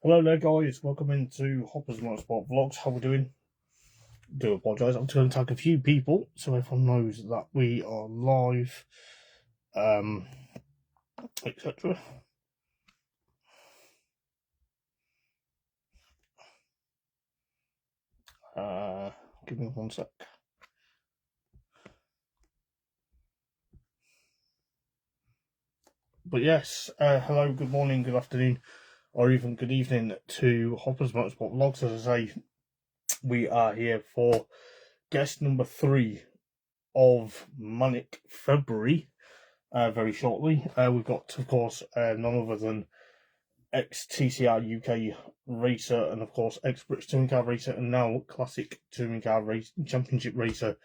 Hello there, guys. Welcome into Hopper's Motorsport Vlogs. How we doing? Do apologise. I'm going to tag a few people so everyone knows that we are live, etc. Give me one sec. But yes, hello, good morning, good afternoon, or even good evening to Hopper's Motorsport Vlogs. As I say, we are here for guest number 3 of Manic February. Very shortly, we've got, of course, none other than ex-TCR UK racer and, of course, ex-British touring car racer and now classic touring car race championship racer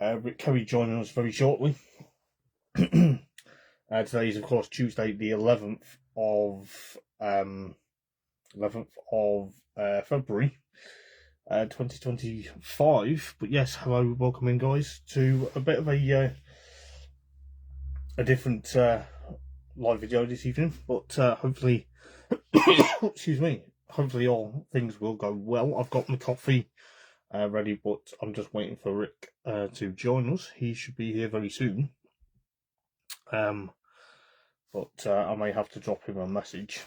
Rick Kerry joining us very shortly. Today is, of course, Tuesday, the 11th of February, 2025. But yes, hello, welcome in, guys, to a bit of a different live video this evening. But hopefully, excuse me. Hopefully, all things will go well. I've got my coffee ready, but I'm just waiting for Rick to join us. He should be here very soon. But I may have to drop him a message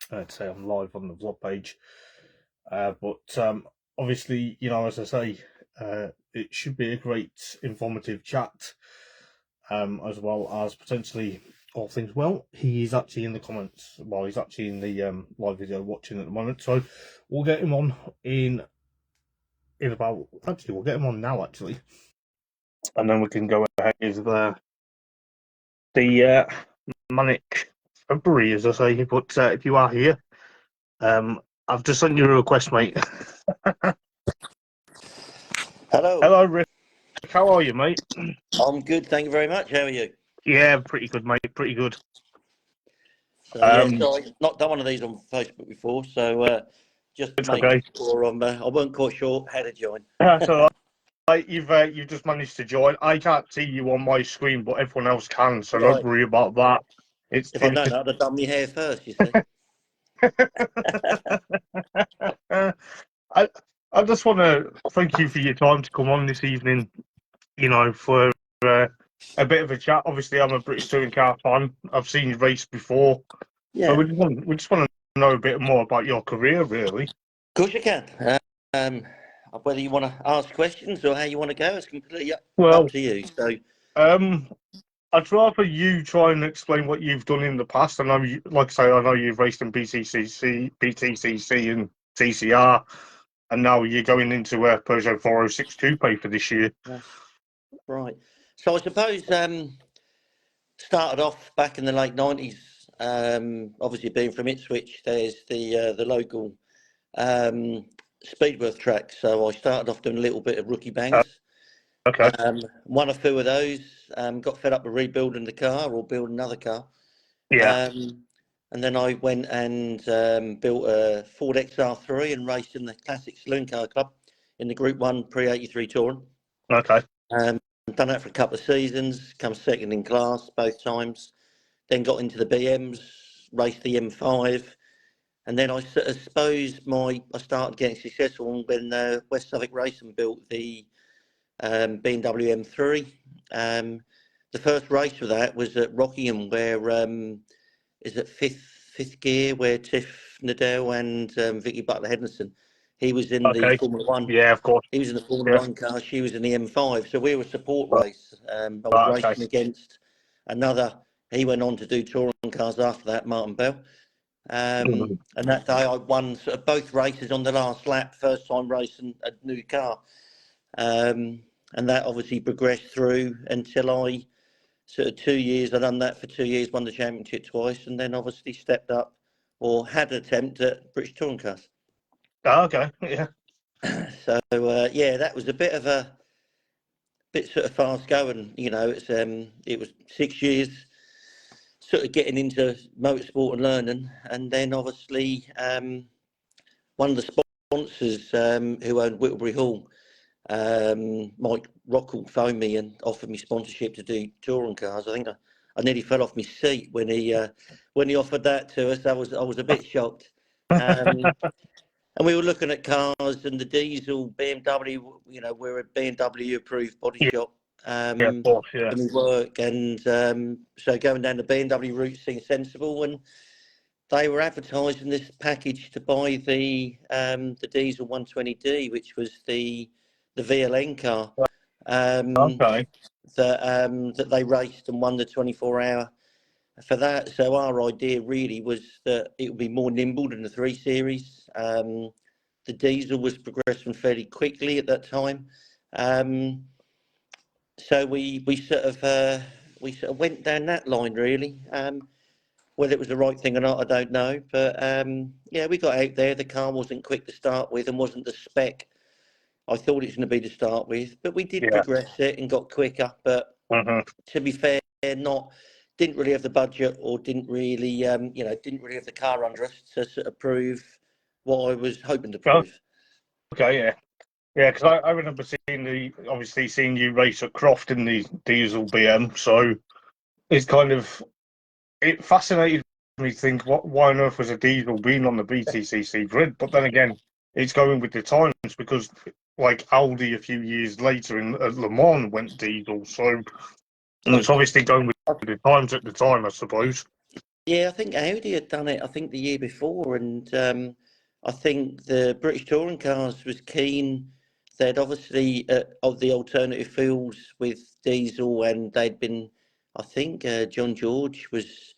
to say I'm live on the vlog page. But obviously, you know, as I say, it should be a great, informative chat, as well as potentially, all things well, he is actually in the comments. Well, he's actually in the live video watching at the moment, so we'll get him on in about. Actually, we'll get him on now, actually, and then we can go ahead with the manic February, as I say. But if you are here, I've just sent you a request, mate. Hello. Hello, Rick. How are you, mate? I'm good, thank you very much. How are you? Yeah, pretty good, mate. Pretty good. So, yeah, so I've not done one of these on Facebook before, so just making sure I weren't quite sure how to join. So you've just managed to join. I can't see you on my screen, but everyone else can, so don't worry about that. If I'd known that, I'd have done my hair first, you see. I just want to thank you for your time to come on this evening, you know, for a bit of a chat. Obviously, I'm a British touring car fan. I've seen you race before. Yeah. So we just want to know a bit more about your career, really. Of course you can. Whether you want to ask questions or how you want to go, it's completely up to you. So, I'd rather you try and explain what you've done in the past. I know, like I say, I know you've raced in BTCC and TCR, and now you're going into a Peugeot 406 Coupe for this year. That's right. So I suppose started off back in the late 90s. Obviously, being from Ipswich, there's the local Speedworth track. So I started off doing a little bit of rookie bangers. Okay. Won a few of those. Got fed up with rebuilding the car or building another car. Yeah. And then I went and built a Ford XR3 and raced in the Classic Saloon Car Club in the Group 1 Pre-83 Touring. Okay. Done that for a couple of seasons, come second in class both times. Then got into the BMs, raced the M5. And then I suppose I started getting successful when West Suffolk Racing built the BMW M3. The first race for that was at Rockingham, where is it fifth gear, where Tiff Nadell and Vicky Butler Henderson. He was in the Formula One. Yeah, of course. He was in the Formula One car. She was in the M5. So we were a support race. I was racing against another. He went on to do touring cars after that, Martin Bell. And that day I won sort of both races on the last lap, first time racing a new car. And that obviously progressed through until I sort of 2 years. I'd done that for 2 years, won the championship twice, and then obviously stepped up or had an attempt at British touring cars. Okay, yeah. So yeah, that was a bit sort of fast going. You know, it was 6 years sort of getting into motorsport and learning, and then obviously one of the sponsors who owned Whittlebury Hall, Mike Rockall, phoned me and offered me sponsorship to do touring cars. I think I nearly fell off my seat when he offered that to us. I was a bit shocked. And we were looking at cars and the diesel BMW. You know, we're a BMW approved body Yeah, shop. yeah, of course, yeah. And we work, and so going down the BMW route seemed sensible, and they were advertising this package to buy the diesel 120D, which was the VLN car Okay. that they raced and won the 24-hour for that. So our idea really was that it would be more nimble than the 3 Series. The diesel was progressing fairly quickly at that time. So we sort of went down that line really. Whether it was the right thing or not, I don't know. But yeah, we got out there. The car wasn't quick to start with and wasn't the spec I thought it was going to be to start with. But we did Yeah. progress it and got quicker. But to be fair, didn't really have the budget or didn't really have the car under us to sort of prove what I was hoping to Oh, prove. okay, yeah. Yeah, because I remember seeing you race at Croft in the diesel BM, so it's kind of, it fascinated me to think, why on earth was a diesel being on the BTCC grid? But then again, it's going with the times, because like Audi a few years later at Le Mans went diesel, so it's obviously going with the times at the time, I suppose. Yeah, I think Audi had done it, I think the year before, and I think the British Touring Cars was keen. They'd obviously of the alternative fuels with diesel, and they'd been, I think John George was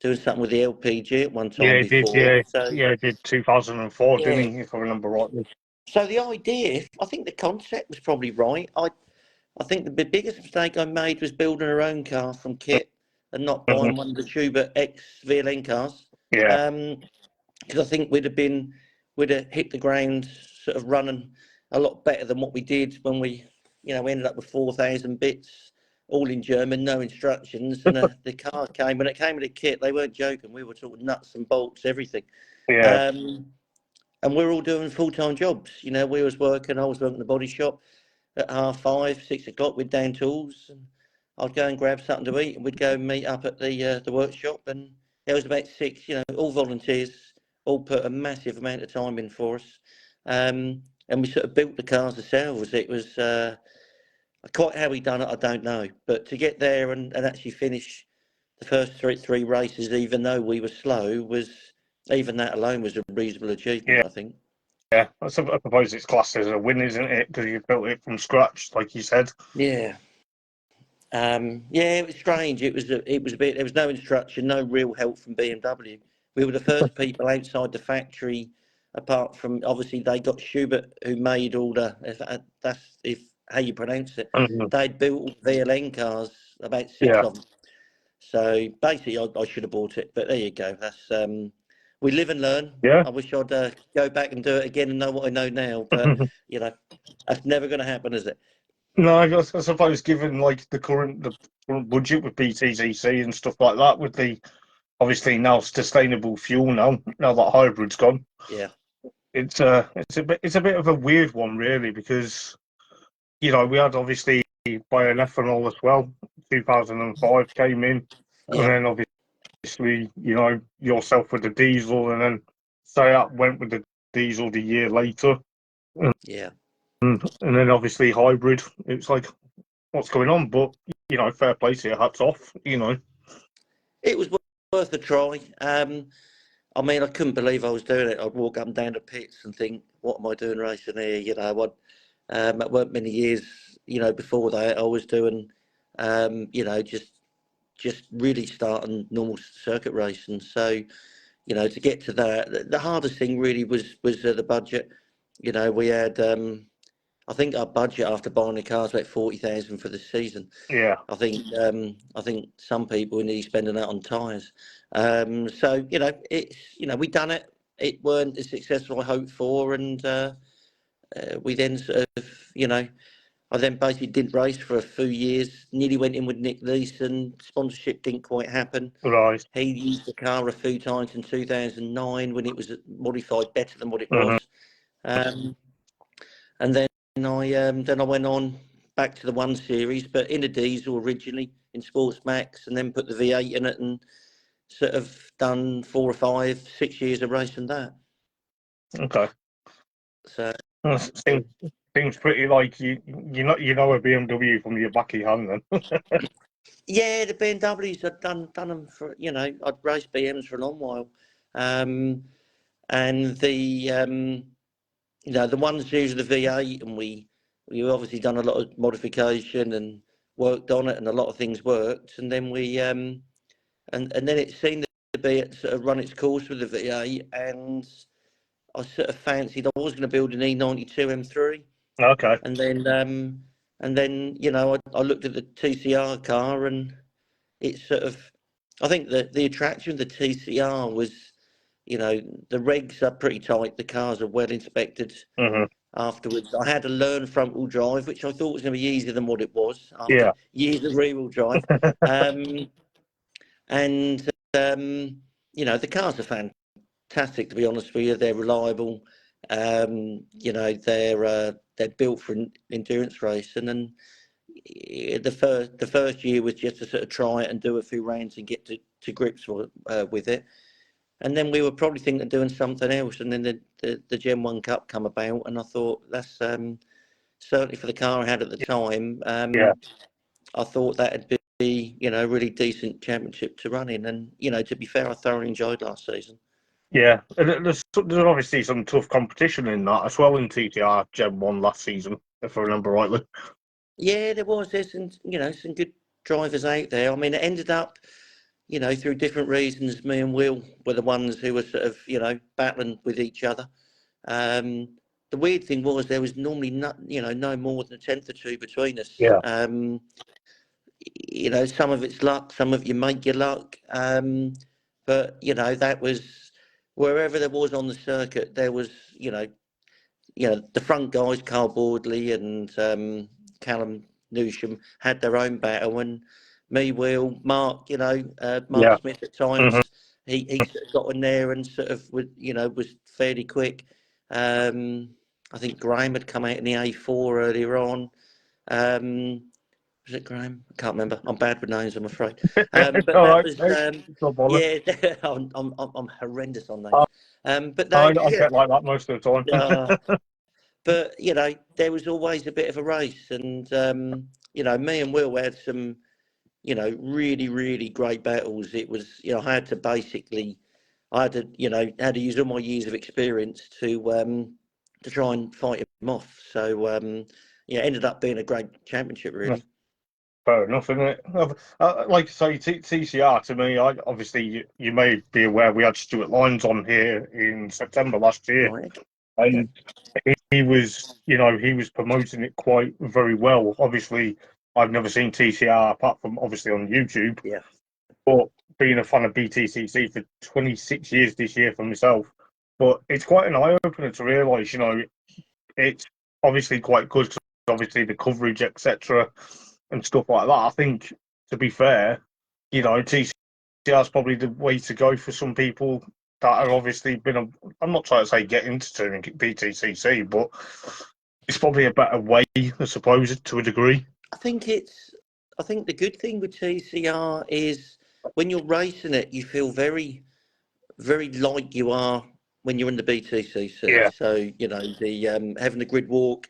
doing something with the LPG at one Yeah, time he did. before. So Yeah, he did 2004, didn't yeah, he? If I remember rightly. so the idea, I think the concept was probably right. I think the biggest mistake I made was building our own car from kit and not Mhm. buying one of the Schubert X VLN cars. Yeah, Because I think we'd have hit the ground sort of running a lot better than what we did when we ended up with 4,000 bits, all in German, no instructions, and the car came. When it came with a kit, they weren't joking. We were talking nuts and bolts, everything. yeah, Um, and we're all doing full-time jobs. You know, we was working. I was working in the body shop at 5:30, 6 o'clock with down tools, and I'd go and grab something to eat, and we'd go and meet up at the workshop, and there was about 6, all volunteers, all put a massive amount of time in for us, and we sort of built the cars ourselves. It was quite how we done it, I don't know, but to get there and actually finish the first three races, even though we were slow, was even that alone was a reasonable achievement, yeah. I think. Yeah, I suppose it's classed as a win, isn't it? Because you built it from scratch, like you said. Yeah. Yeah, it was strange. It was a bit. There was no instruction, no real help from BMW. We were the first people outside the factory, apart from obviously they got Schubert, who made all the. If how you pronounce it. Mhm. They'd built all the VLN cars, about 6 Yeah, of them. So basically, I should have bought it. But there you go. That's we live and learn. yeah. I wish I'd go back and do it again and know what I know now. But that's never going to happen, is it? No, I suppose given like the current budget with BTCC and stuff like that, with the obviously now sustainable fuel now that hybrid's gone, Yeah. it's a bit of a weird one really, because we had obviously bioethanol as well. 2005 came in, and Yeah. then obviously yourself with the diesel, and then Seat went with the diesel the year later, Yeah. and then obviously hybrid. It's like, what's going on? But fair play to you, hats off. It was worth a try. I mean, I couldn't believe I was doing it. I'd walk up and down the pits and think, "What am I doing racing here?" It weren't many years, before that. I was doing, just really starting normal circuit racing. So, to get to that, the hardest thing really was the budget. We had, I think our budget after buying the cars about 40,000 for the season. Yeah, I think some people need spending that on tyres. So it's we done it. It weren't as successful I hoped for, and we then sort of I then basically didn't race for a few years. Nearly went in with Nick Leeson. Sponsorship didn't quite happen. right. He used the car a few times in 2009 when it was modified better than what it Hmm. was. And then I went on back to the 1 Series, but in a diesel originally, in Sports Max, and then put the V8 in it, and sort of done 4 or 5, 6 years of racing that. Okay. So seems pretty like you know a BMW from your back of your hand then. yeah, the BMWs, I'd done them for, I'd raced BMs for a long while, and the the ones using the V8, and we obviously done a lot of modification and worked on it, and a lot of things worked, and then we and then it seemed to be sort of run its course with the V8, and I sort of fancied I was going to build an E92 M3. Okay. And then I looked at the TCR car, and it's sort of, I think that the attraction of the TCR was, the regs are pretty tight, the cars are well inspected. Mm-hmm. Afterwards, I had to learn front wheel drive, which I thought was going to be easier than what it was after years of rear wheel drive. And the cars are fantastic, to be honest with you. They're reliable. They're built for endurance racing, and the first year was just to sort of try it and do a few rounds and get to grips with it. And then we were probably thinking of doing something else, and then the Gen 1 Cup come about, and I thought that's certainly for the car I had at the time. I thought that'd be a really decent championship to run in, and to be fair, I thoroughly enjoyed last season. Yeah, and there's obviously some tough competition in that as well in TTR Gen 1 last season, if I remember rightly. Yeah, there was. There's some good drivers out there. I mean, it ended up, through different reasons, me and Will were the ones who were sort of, battling with each other. The weird thing was there was normally no more than a tenth or two between us. Yeah. Some of it's luck, some of you make your luck. But that was wherever there was on the circuit, there was, the front guys, Carl Boardley and Callum Newsham, had their own battle, and me, Will, Mark, Mark Smith at times, he sort of got in there and sort of was fairly quick. I think Graham had come out in the A4 earlier on. Was it Graham? I can't remember. I'm bad with names, I'm afraid. But that was yeah. I'm horrendous on names. But I get like that most of the time. But there was always a bit of a race, and me and Will had some really, really great battles. It was I had to use all my years of experience to try and fight him off. So it ended up being a great championship, really. Fair enough, isn't it? Like I say, TCR to me, obviously you may be aware we had Stuart Lyons on here in September last year, Right. and he was promoting it quite very well. Obviously, I've never seen TCR apart from obviously on YouTube. Yeah. But being a fan of BTCC for 26 years this year for myself, but it's quite an eye opener to realise, it's obviously quite good. Obviously, the coverage, etc. and stuff like that. I think, to be fair, TCR is probably the way to go for some people that are obviously I'm not trying to say get into touring BTCC, but it's probably a better way, I suppose, to a degree. I think the good thing with TCR is when you're racing it, you feel very, very like you are when you're in the BTCC. Yeah. So the having the grid walk,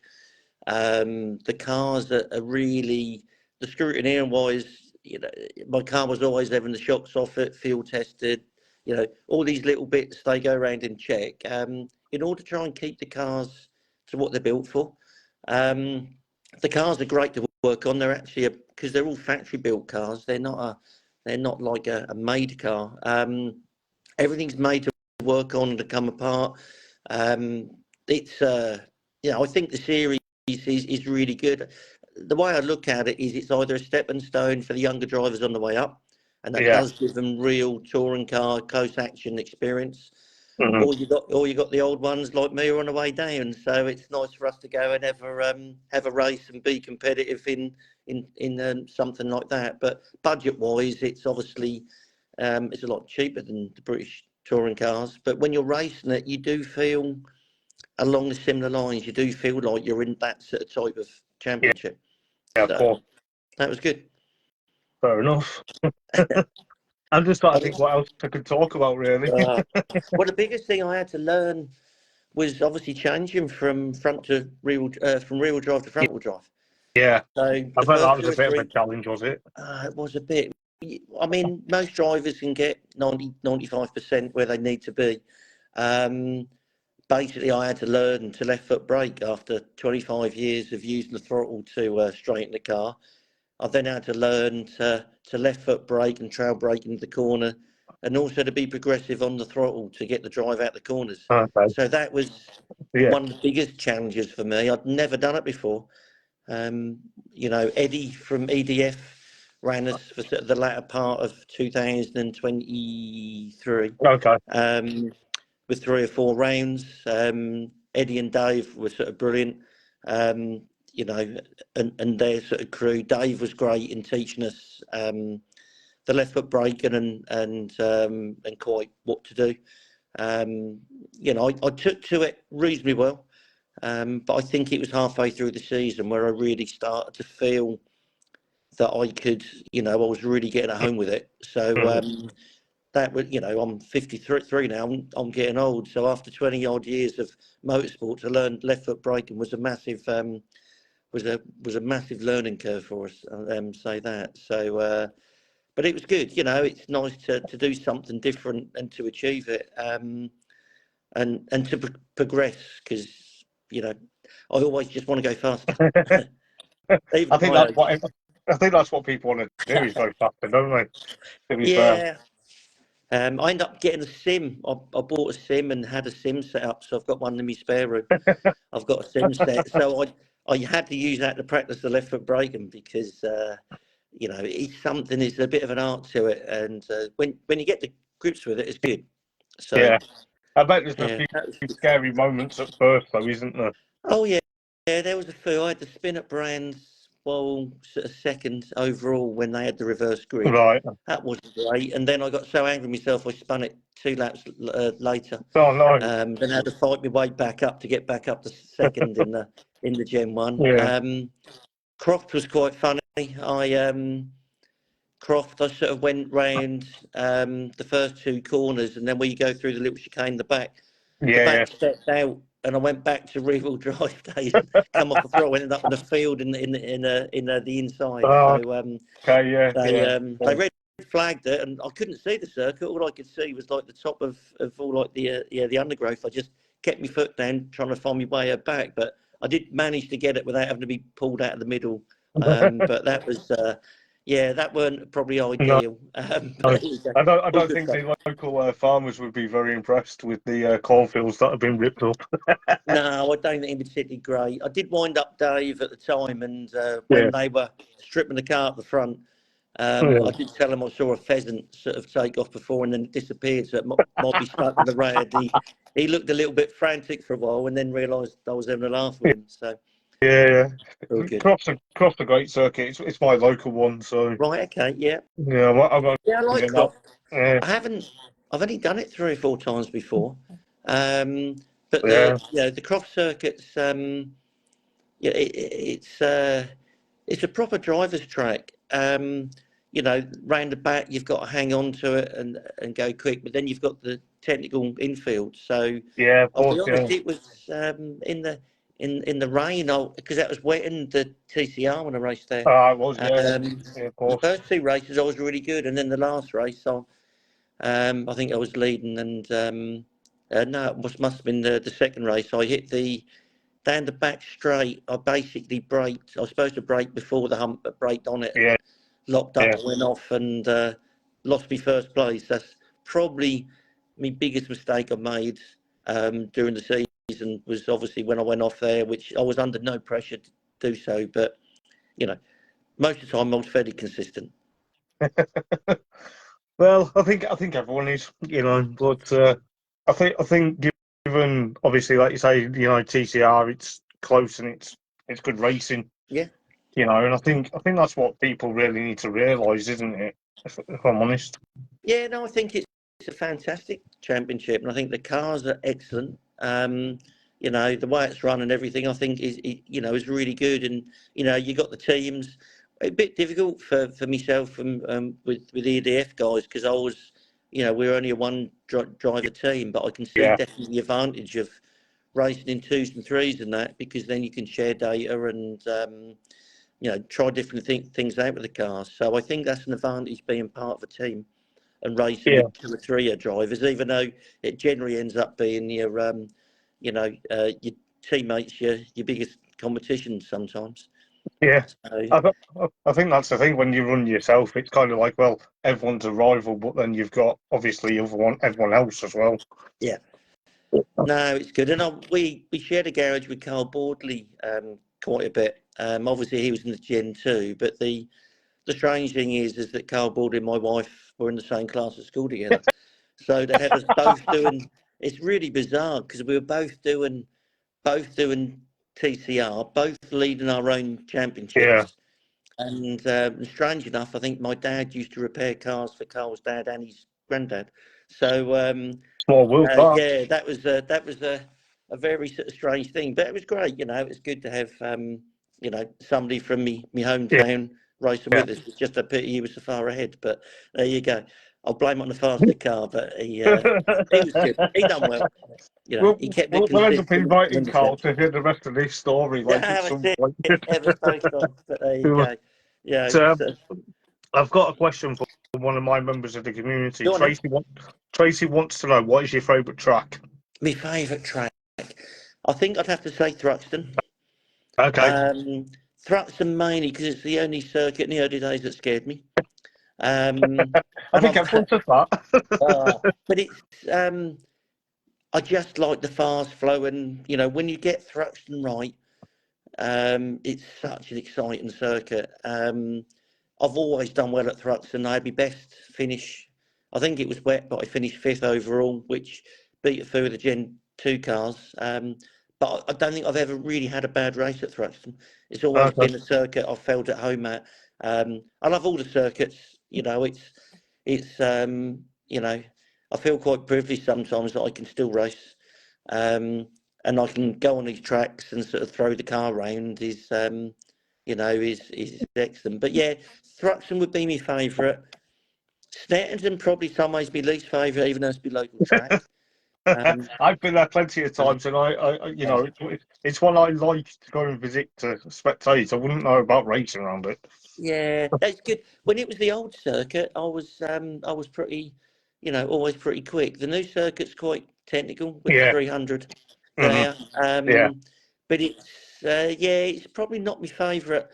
the cars are really, the scrutineer wise, my car was always having the shocks off it, field tested, all these little bits they go around and check, in order to try and keep the cars to what they're built for. The cars are great to work on. They're actually because they're all factory built cars. They're not like a made car. Everything's made to work on, to come apart. It's I think the series is really good. The way I look at it is it's either a stepping stone for the younger drivers on the way up, and that does give them real touring car close action experience. Mm-hmm. Or you got the old ones like me who are on the way down. So it's nice for us to go and have a race and be competitive in something like that. But budget wise, it's obviously it's a lot cheaper than the British touring cars. But when you're racing it, you do feel along the similar lines. You do feel like you're in that sort of type of championship. Yeah, so of course. that was good. Fair enough. I'm just trying I to mean, think what else I could talk about, really. well, the biggest thing I had to learn was obviously changing from from rear wheel drive to front wheel drive. Yeah, So I the bet that first was two a or bit of a three, challenge, was it? it was a bit. I mean, most drivers can get 95% where they need to be. Um, Basically, I had to learn to left foot brake after 25 years of using the throttle to straighten the car. I then had to learn to left foot brake and trail brake into the corner, and also to be progressive on the throttle to get the drive out the corners. Okay. So that was Yeah. one of the biggest challenges for me. I'd never done it before. Eddie from EDF ran us for sort of the latter part of 2023 Okay. with 3 or 4 rounds. Eddie and Dave were sort of brilliant. Um, and their sort of crew. Dave was great in teaching us the left foot braking and quite what to do. I took to it reasonably well, but I think it was halfway through the season where I really started to feel that I could, I was really getting at home with it. So Mhm. that was, I'm 53 now. I'm getting old. So after 20 odd years of motorsport, to learn left foot braking was a massive was a massive learning curve for us. Say that. So, but it was good. It's nice to do something different and to achieve it, and to progress because I always just want to go faster, even I at think my that's age. what I think that's what people want to do is go faster, don't they? To be fair. Yeah. I ended up getting a sim. I bought a sim and had a sim set up, so I've got one in my spare room. I've got a sim set, so I had to use that to practice the left foot braking because it's something. It's a bit of an art to it, and when you get the grips with it, it's good. So Yeah. I bet there's a yeah, few that was good. scary moments at first, though, isn't there? Oh yeah, there was a few. I had to spin at Brands, well, sort of second overall when they had the reverse grid. Right. That wasn't great, and then I got so angry with myself I spun it 2 laps later. Oh no. Then I had to fight my way back up to get back up to second in the Gen 1. Yeah. Croft was quite funny. Croft, I sort of went round the first 2 corners, and then when you go through the little chicane, the Yeah. back stepped out, and I went back to rear-wheel drive. They come off the throttle, ended up in the field in the inside. Oh, So okay. Yeah. they Yeah. um, they red flagged it, and I couldn't see the circuit. All I could see was like the top of all like the undergrowth. I just kept my foot down, trying to find my way back, but I did manage to get it without having to be pulled out of the middle. But that was that weren't probably No. ideal. No. But there you go. I don't. I All don't good think fun. the local farmers would be very impressed with the cornfields that have been ripped up. No, I don't think it was particularly great. I did wind up Dave at the time, and Yeah. when they were stripping the car at the front, Yeah. I did tell him I saw a pheasant sort of take off before and then it disappeared, so it might be stuck in the road. He looked a little bit frantic for a while and then realised I was having a laugh with him. So Yeah. all good. Croft's a great circuit. It's my local one, so Right, okay, yeah. yeah. I've got Yeah, I to like get that. Croft. Yeah. I've only done it 3 or 4 times before. Um, but Yeah. the Croft circuit's it's a proper driver's track. Round the back you've got to hang on to it and go quick, but then you've got the technical infield. So Yeah. Of I'll be course. Yeah. honest, it was in the rain, because that was wet in the TCR when I raced there. It was. Yeah. Yeah. Of The course. first 2 races I was really good, and then the last race I think I was leading, and no, it must have been the second race. I hit down the back straight. I basically braked. I was supposed to brake before the hump, but braked on it Yeah. and locked up Yeah. and went off and lost my first place. That's probably my biggest mistake I made during the season. Was obviously when I went off there, which I was under no pressure to do so. But you know, most of the time I was fairly consistent. Well, I think everyone is, but I think given obviously, like you say, TCR, it's close and it's good racing, Yeah. and I think that's what people really need to realise, isn't it? If I'm honest. Yeah, no, I think it's a fantastic championship, and I think the cars are excellent. The way it's run and everything, I think is really good. And you got the teams. a bit difficult for myself and with the EDF guys because I was, we're only a one driver team, but I can see Yeah. definitely the advantage of racing in twos and threes and that, because then you can share data and try different things out with the cars. So I think that's an advantage being part of a team and racing Yeah. with 2 or 3 drivers, even though it generally ends up being your your teammates, your biggest competition sometimes. Yeah. So, I think that's the thing when you run yourself. It's kind of like, well, everyone's a rival, but then you've got obviously everyone else as well. yeah. No, it's good. And we shared a garage with Carl Boardley quite a bit. Obviously, he was in the Gen 2, but the strange thing is that Carl Boardley and my wife were in the same class at school together. So to have us both doing, it's really bizarre because we were both doing TCR, both leading our own Yeah. championships. And strange enough, I think my dad used to repair cars for Carl's dad and his granddad. So Small world, that. yeah, that was a very sort of strange thing, but it was great. It was good to have somebody from me Yeah. hometown racing Yeah. with us. It's just a pity he was so far ahead, but there you go. I'll blame it on the faster car, but he was good. He done well. He kept it We'll end up consistent inviting and Carl deception. to hear the rest of this story, like at Yeah, some that's point. it. Ever so strong, but there you go. Yeah, So, so, I've got a question for one of my members of the community. go on then. Tracy wants to know, what is your favourite track? My favourite track, I think I'd have to say Thruxton. Okay. Thruxton mainly because it's the only circuit in the early days that scared me. Um, I and think I've, everyone says that. but it's, I just like the fast flow, and when you get Thruxton right, it's such an exciting circuit. I've always done well at Thruxton. I had my best finish. I think it was wet, but I finished fifth overall, which beat a few of the Gen 2 cars. But I don't think I've ever really had a bad race at Thruxton. It's always Okay. been a circuit I've felt at home at. I love all the circuits. It's I feel quite privileged sometimes that I can still race. And I can go on these tracks and sort of throw the car around is excellent. But yeah, Thruxton would be my favourite. Snetterton probably some ways my least favourite, even though it's my local track. I've been there plenty of times, and Yeah. it's one I like to go and visit to spectate. I wouldn't know about racing around it. Yeah, that's good. When it was the old circuit, I was pretty, always pretty quick. The new circuit's quite technical with the Yeah. 300 Hmm. there. Yeah. But it's probably not my favourite.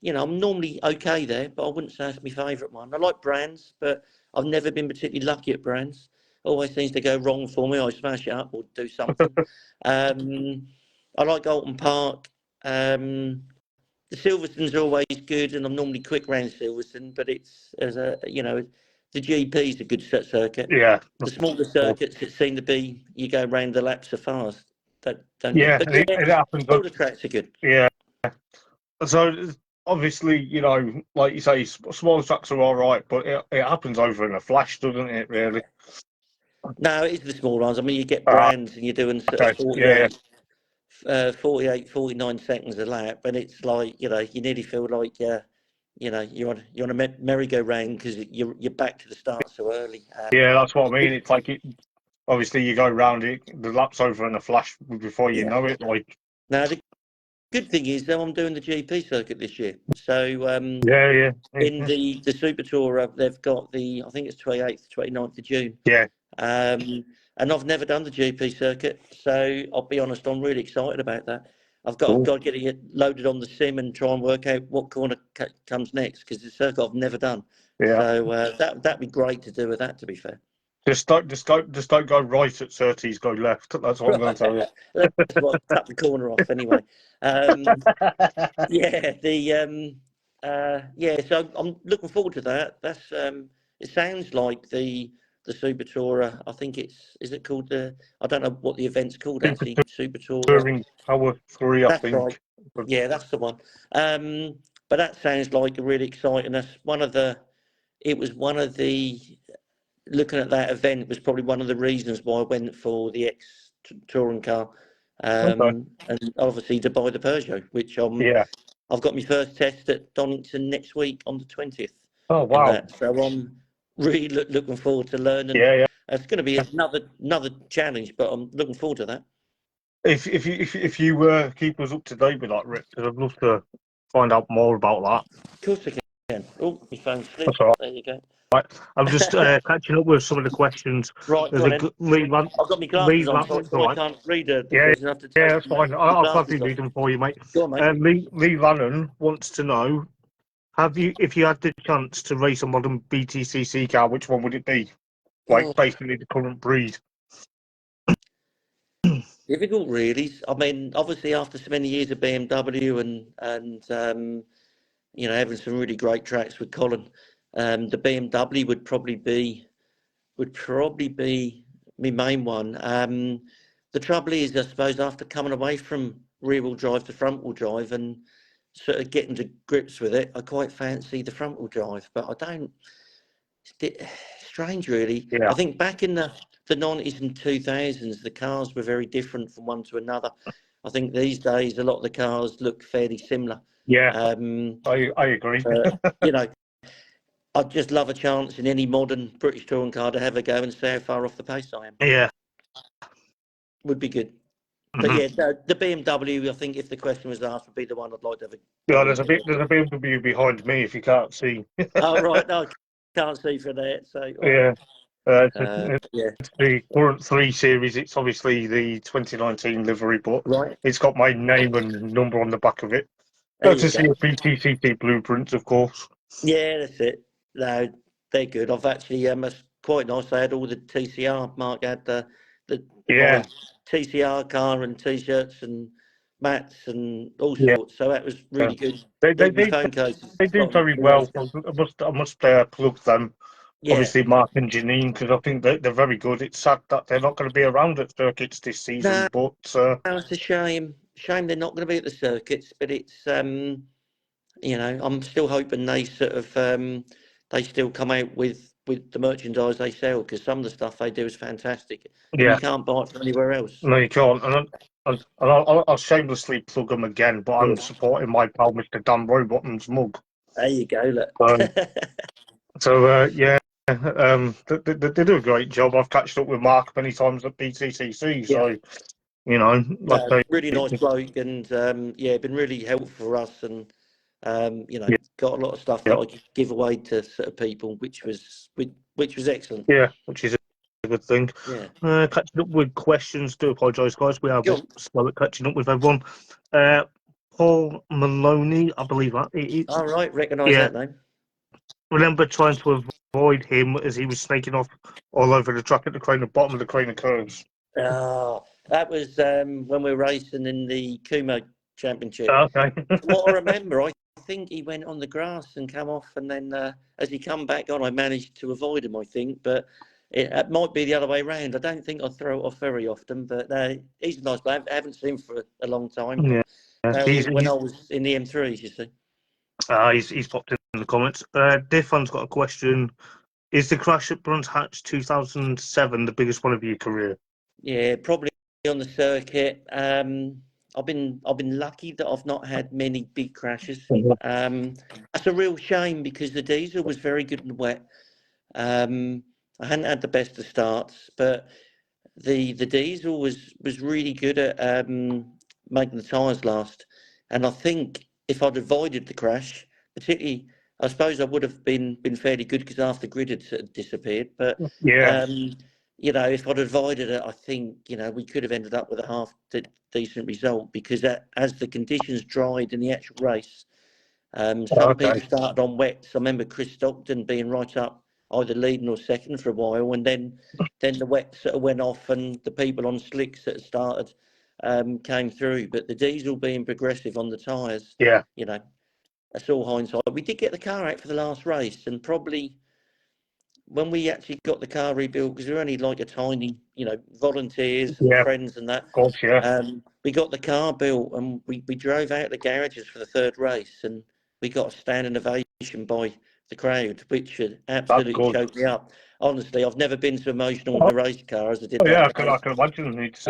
I'm normally okay there, but I wouldn't say it's my favourite one. I like Brands, but I've never been particularly lucky at Brands. Always seems to go wrong for me. I smash it up or do something. I like Alton Park. The Silverstone's always good, and I'm normally quick round Silverstone, but it's the GP's a good circuit. Yeah. The smaller circuits, it seem to be you go round the laps so fast, don't you? Yeah. But yeah, It happens. all the tracks are good. Yeah. So obviously, like you say, small tracks are all right, but it happens over in a flash, doesn't it? Really. No, it is the small ones. I mean, you get Ah, Brands and you're doing sort of okay. Yeah. 49 seconds a lap, and it's like you nearly feel like you're on a merry-go-round because you're back to the start so early. Yeah. That's what I mean. It's like obviously you go round it, the lap's over in a flash before you Yeah. know it. Like. Now the good thing is though I'm doing the GP circuit this year, so Yeah. Yeah. in the Super Tour they've got I think it's 28th, 29th of June. Yeah. And I've never done the GP circuit, so I'll be honest, I'm really excited about that. I've Cool. got to get it loaded on the sim and try and work out what corner comes next because it's a circuit I've never done. Yeah. So that'd be great to do with that. To be fair, Just don't go right at Surtees, go left. That's what I'm going to tell you. that's what cut the corner off anyway. Yeah, So I'm looking forward to that. That's it sounds like the Super Tourer. I think is it called the? I don't know what the event's called Super actually. Super Tourer. Touring Power 3, I That's right. think. Yeah, that's the one. But that sounds like a really exciting. That's one of the. It was one of the. Looking at that event was probably one of the reasons why I went for the Ex touring car, Okay. and obviously to buy the Peugeot, which I'm Yeah. I've got my first test at Donington next week on the 20th. Oh wow! So I'm really looking forward to learning. Yeah. It's going to be another challenge, but I'm looking forward to that. If you keep us up to date with that, Rick, because I'd love to find out more about that. Of course I can. Oh, my phone's slipped. That's all right. There you go. Right. I'm just catching up with some of the questions. Right, There's go on then. I've got my glasses on, so I can't read the question. I have to take that's fine. I'll gladly read them for you, mate. Go on, mate. Lee Lannon wants to know: if you had the chance to race a modern BTCC car, which one would it be? Like basically the current breed. Difficult, really. I mean, obviously, after so many years of BMW and having some really great tracks with Colin, the BMW would probably be my main one. The trouble is, I suppose, after coming away from rear-wheel drive to front-wheel drive and sort of getting to grips with it, I quite fancy the front-wheel drive, but I don't. It's a bit strange, really. Yeah. I think back in the 90s and 2000s, the cars were very different from one to another. I think these days, a lot of the cars look fairly similar. Yeah, I agree. I'd just love a chance in any modern British touring car to have a go and see how far off the pace I am. Yeah. Would be good. But yeah, the BMW, I think if the question was asked, would be the one I'd like to have a Yeah, there's a BMW behind me if you can't see. Oh, right. No, I can't see from there. So, yeah. It's yeah. the current 3 Series. It's obviously the 2019 livery, but Right. it's got my name and number on the back of it. There To you see go. the BTCC blueprints, of course. Yeah, that's it. No, they're good. I've actually, it's quite nice. I had all the TCR. Mark had my TCR car and T-shirts and mats and all sorts. So that was really good. They phone cases. do very well. I must plug them. Yeah. Obviously, Mark and Janine, because I think they're very good. It's sad that they're not going to be around at circuits this season, but it's a shame. Shame they're not going to be at the circuits, but it's I'm still hoping they sort of they still come out with the merchandise they sell, because some of the stuff they do is fantastic, and you can't buy it from anywhere else. No, you can't. And I'll shamelessly plug them again, but I'm supporting my pal Mr. Dan Roybottom's mug. There you go, look. They do a great job. I've catched up with Mark many times at BTCC, so really nice bloke, and been really helpful for us, and got a lot of stuff that I could give away to sort of people, which was excellent. Yeah, which is a good thing. Yeah. Catching up with questions. Do apologise, guys. We are a bit slow at catching up with everyone. Paul Maloney, I believe that. All right, recognise that name. Remember trying to avoid him as he was snaking off all over the track at the bottom of the Craner curves. Oh, that was when we were racing in the Kumho Championship. Okay. What I remember, I think he went on the grass and come off, and then as he come back on, I managed to avoid him, I think. But it might be the other way round. I don't think I throw it off very often, but he's a nice player. I haven't seen him for a long time. Yeah. When I was in the M3s, you see. He's popped in the comments. Diffon's got a question. Is the crash at Bruns Hatch 2007 the biggest one of your career? Yeah, probably on the circuit. I've been lucky that I've not had many big crashes. That's a real shame, because the diesel was very good and wet. I hadn't had the best of starts, but the diesel was really good at making the tyres last. And I think if I'd avoided the crash, particularly, I suppose I would have been fairly good, because half the grid had sort of disappeared. But if I'd avoided it, I think we could have ended up with a half decent result, because as the conditions dried in the actual race, some people started on wets. I remember Chris Stockton being right up, either leading or second for a while, and then the wet sort of went off, and the people on slicks that had started came through. But the diesel being progressive on the tyres, that's all hindsight. We did get the car out for the last race, and probably when we actually got the car rebuilt, because we were only like a tiny, volunteers and friends and that. Of course, we got the car built, and we drove out the garages for the third race, and we got a standing ovation by the crowd, which had absolutely choked me up. Honestly, I've never been so emotional in a race car as I did that. I can imagine. It's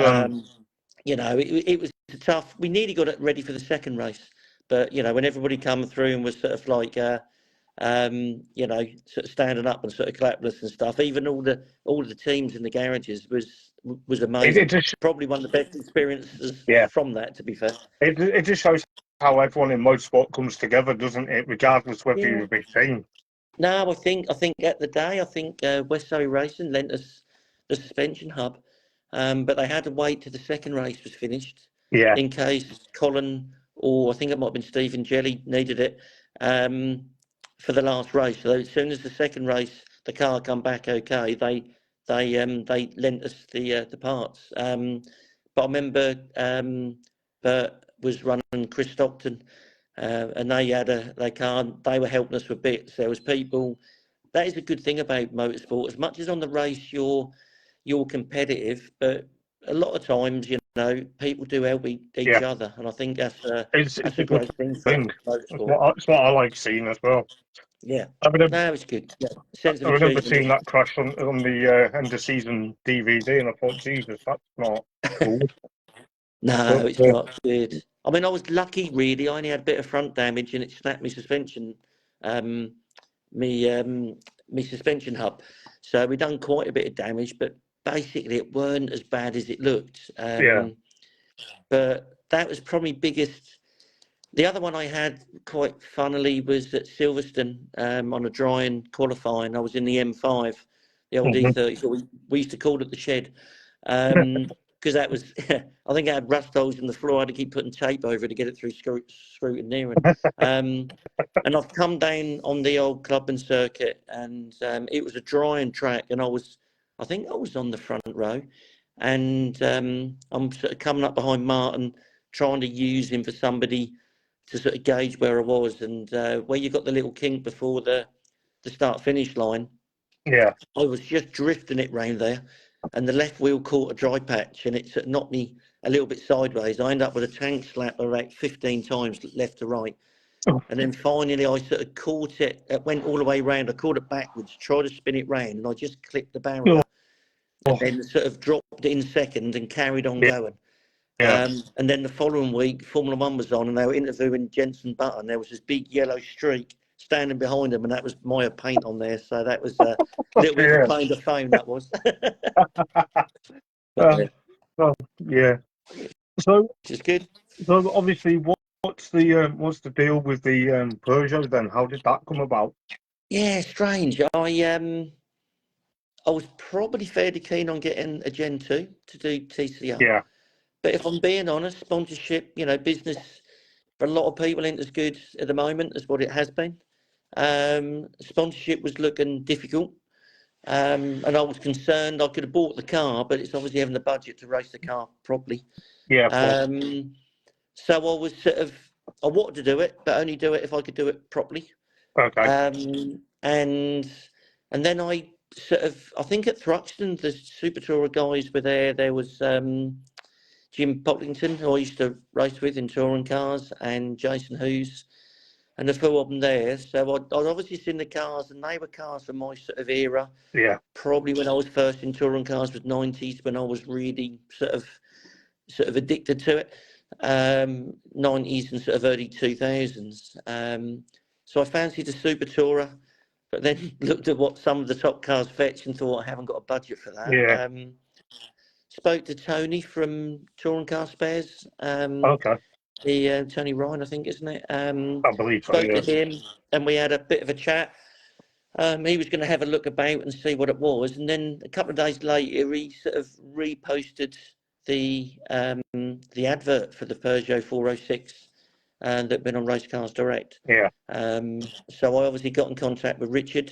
it was tough. We nearly got it ready for the second race, But when everybody come through and was sort of like, sort of standing up and sort of clapping us and stuff, even all the teams in the garages was amazing. It just, Probably one of the best experiences yeah, from that, to be fair. it just shows how everyone in motorsport comes together, doesn't it? Regardless whether Yeah. you're a big team. No, I think at the day, West Surrey Racing lent us the suspension hub, but they had to wait till the second race was finished Yeah, in case Colin, or I think it might have been Stephen Jelly, needed it for the last race. So as soon as the second race, the car come back okay, they lent us the parts. But I remember Bert was running Chris Stockton. And they had they were helping us with bits. There was people. That is a good thing about motorsport. As much as on the race you're competitive, but a lot of times people do help each yeah. other, and I think that's a It's that's a a good great thing for thing. motorsport. It's what I like seeing as well. Yeah, I remember, no, it's good. Yeah, sense of I remember achievement, seeing isn't that crash on the end of season DVD, and I thought, Jesus, that's not cool. But No, it's not good. I mean, I was lucky, really. I only had a bit of front damage, and it snapped my suspension, um, me me suspension hub. So we done quite a bit of damage, but basically it weren't as bad as it looked. yeah, But that was probably biggest. The other one I had, quite funnily, was at Silverstone on a drying qualifying. I was in the M5, the old mhm. E30. So we used to call it the shed. Because that was, I think I had rust holes in the floor. I had to keep putting tape over it to get it through scrutineering. And I've come down on the old club and circuit, and it was a drying track, and I think I was on the front row, and I'm sort of coming up behind Martin, trying to use him for somebody to sort of gauge where I was, and where you got the little kink before the start finish line. Yeah. I was just drifting it round there, and the left wheel caught a dry patch, and it sort of knocked me a little bit sideways. I ended up with a tank slap about 15 times left to right. Oh, And then finally, I sort of caught it. It went all the way round. I caught it backwards, tried to spin it round, and I just clipped the barrier, and oh, then sort of dropped it in second and carried on yeah, going. yeah. And then the following week, Formula One was on, and they were interviewing Jenson Button. There was this big yellow streak standing behind him, and that was Maya paint on there. So that was a little bit of a Yeah. claim to fame. That was. But Uh, yeah, well, yeah. So, which is good. so obviously, what's the deal with the Peugeot then? How did that come about? Yeah, strange. I was probably fairly keen on getting a Gen 2 to do TCR. Yeah, But if I'm being honest, sponsorship, business for a lot of people ain't as good at the moment as what it has been. Sponsorship was looking difficult. And I was concerned I could have bought the car, but it's obviously having the budget to race the car properly. yeah, of course. So I was I wanted to do it, but only do it if I could do it properly. Okay. And then I think at Thruxton, the Super Tourer guys were there. There was Jim Pocklington, who I used to race with in touring cars, and Jason Hughes, and a few of them there. So I'd obviously seen the cars, and they were cars from my sort of era. Yeah, Probably when I was first in touring cars was 90s, when I was really sort of addicted to it. 90s and sort of early 2000s. So I fancied a Super Tourer, but then looked at what some of the top cars fetch and thought I haven't got a budget for that. yeah. Spoke to Tony from Touring Car Spares, Okay. the Tony Ryan, I think, isn't it? I believe so. Spoke to Yeah. him, and we had a bit of a chat. He was going to have a look about and see what it was, and then a couple of days later, he sort of reposted the advert for the Peugeot 406 that'd been on Race Cars Direct. Yeah. So I obviously got in contact with Richard,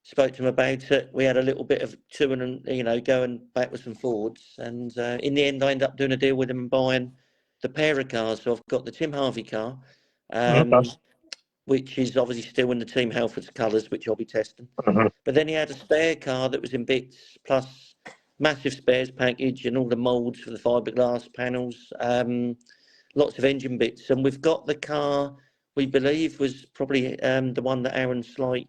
spoke to him about it. We had a little bit of to and going backwards and forwards, and in the end, I ended up doing a deal with him and buying the pair of cars. So I've got the Tim Harvey car. Okay. Which is obviously still in the Team Halfords colours, which I'll be testing. Mhm. But then he had a spare car that was in bits, plus massive spares package and all the moulds for the fiberglass panels, lots of engine bits. And we've got the car we believe was probably the one that Aaron Slight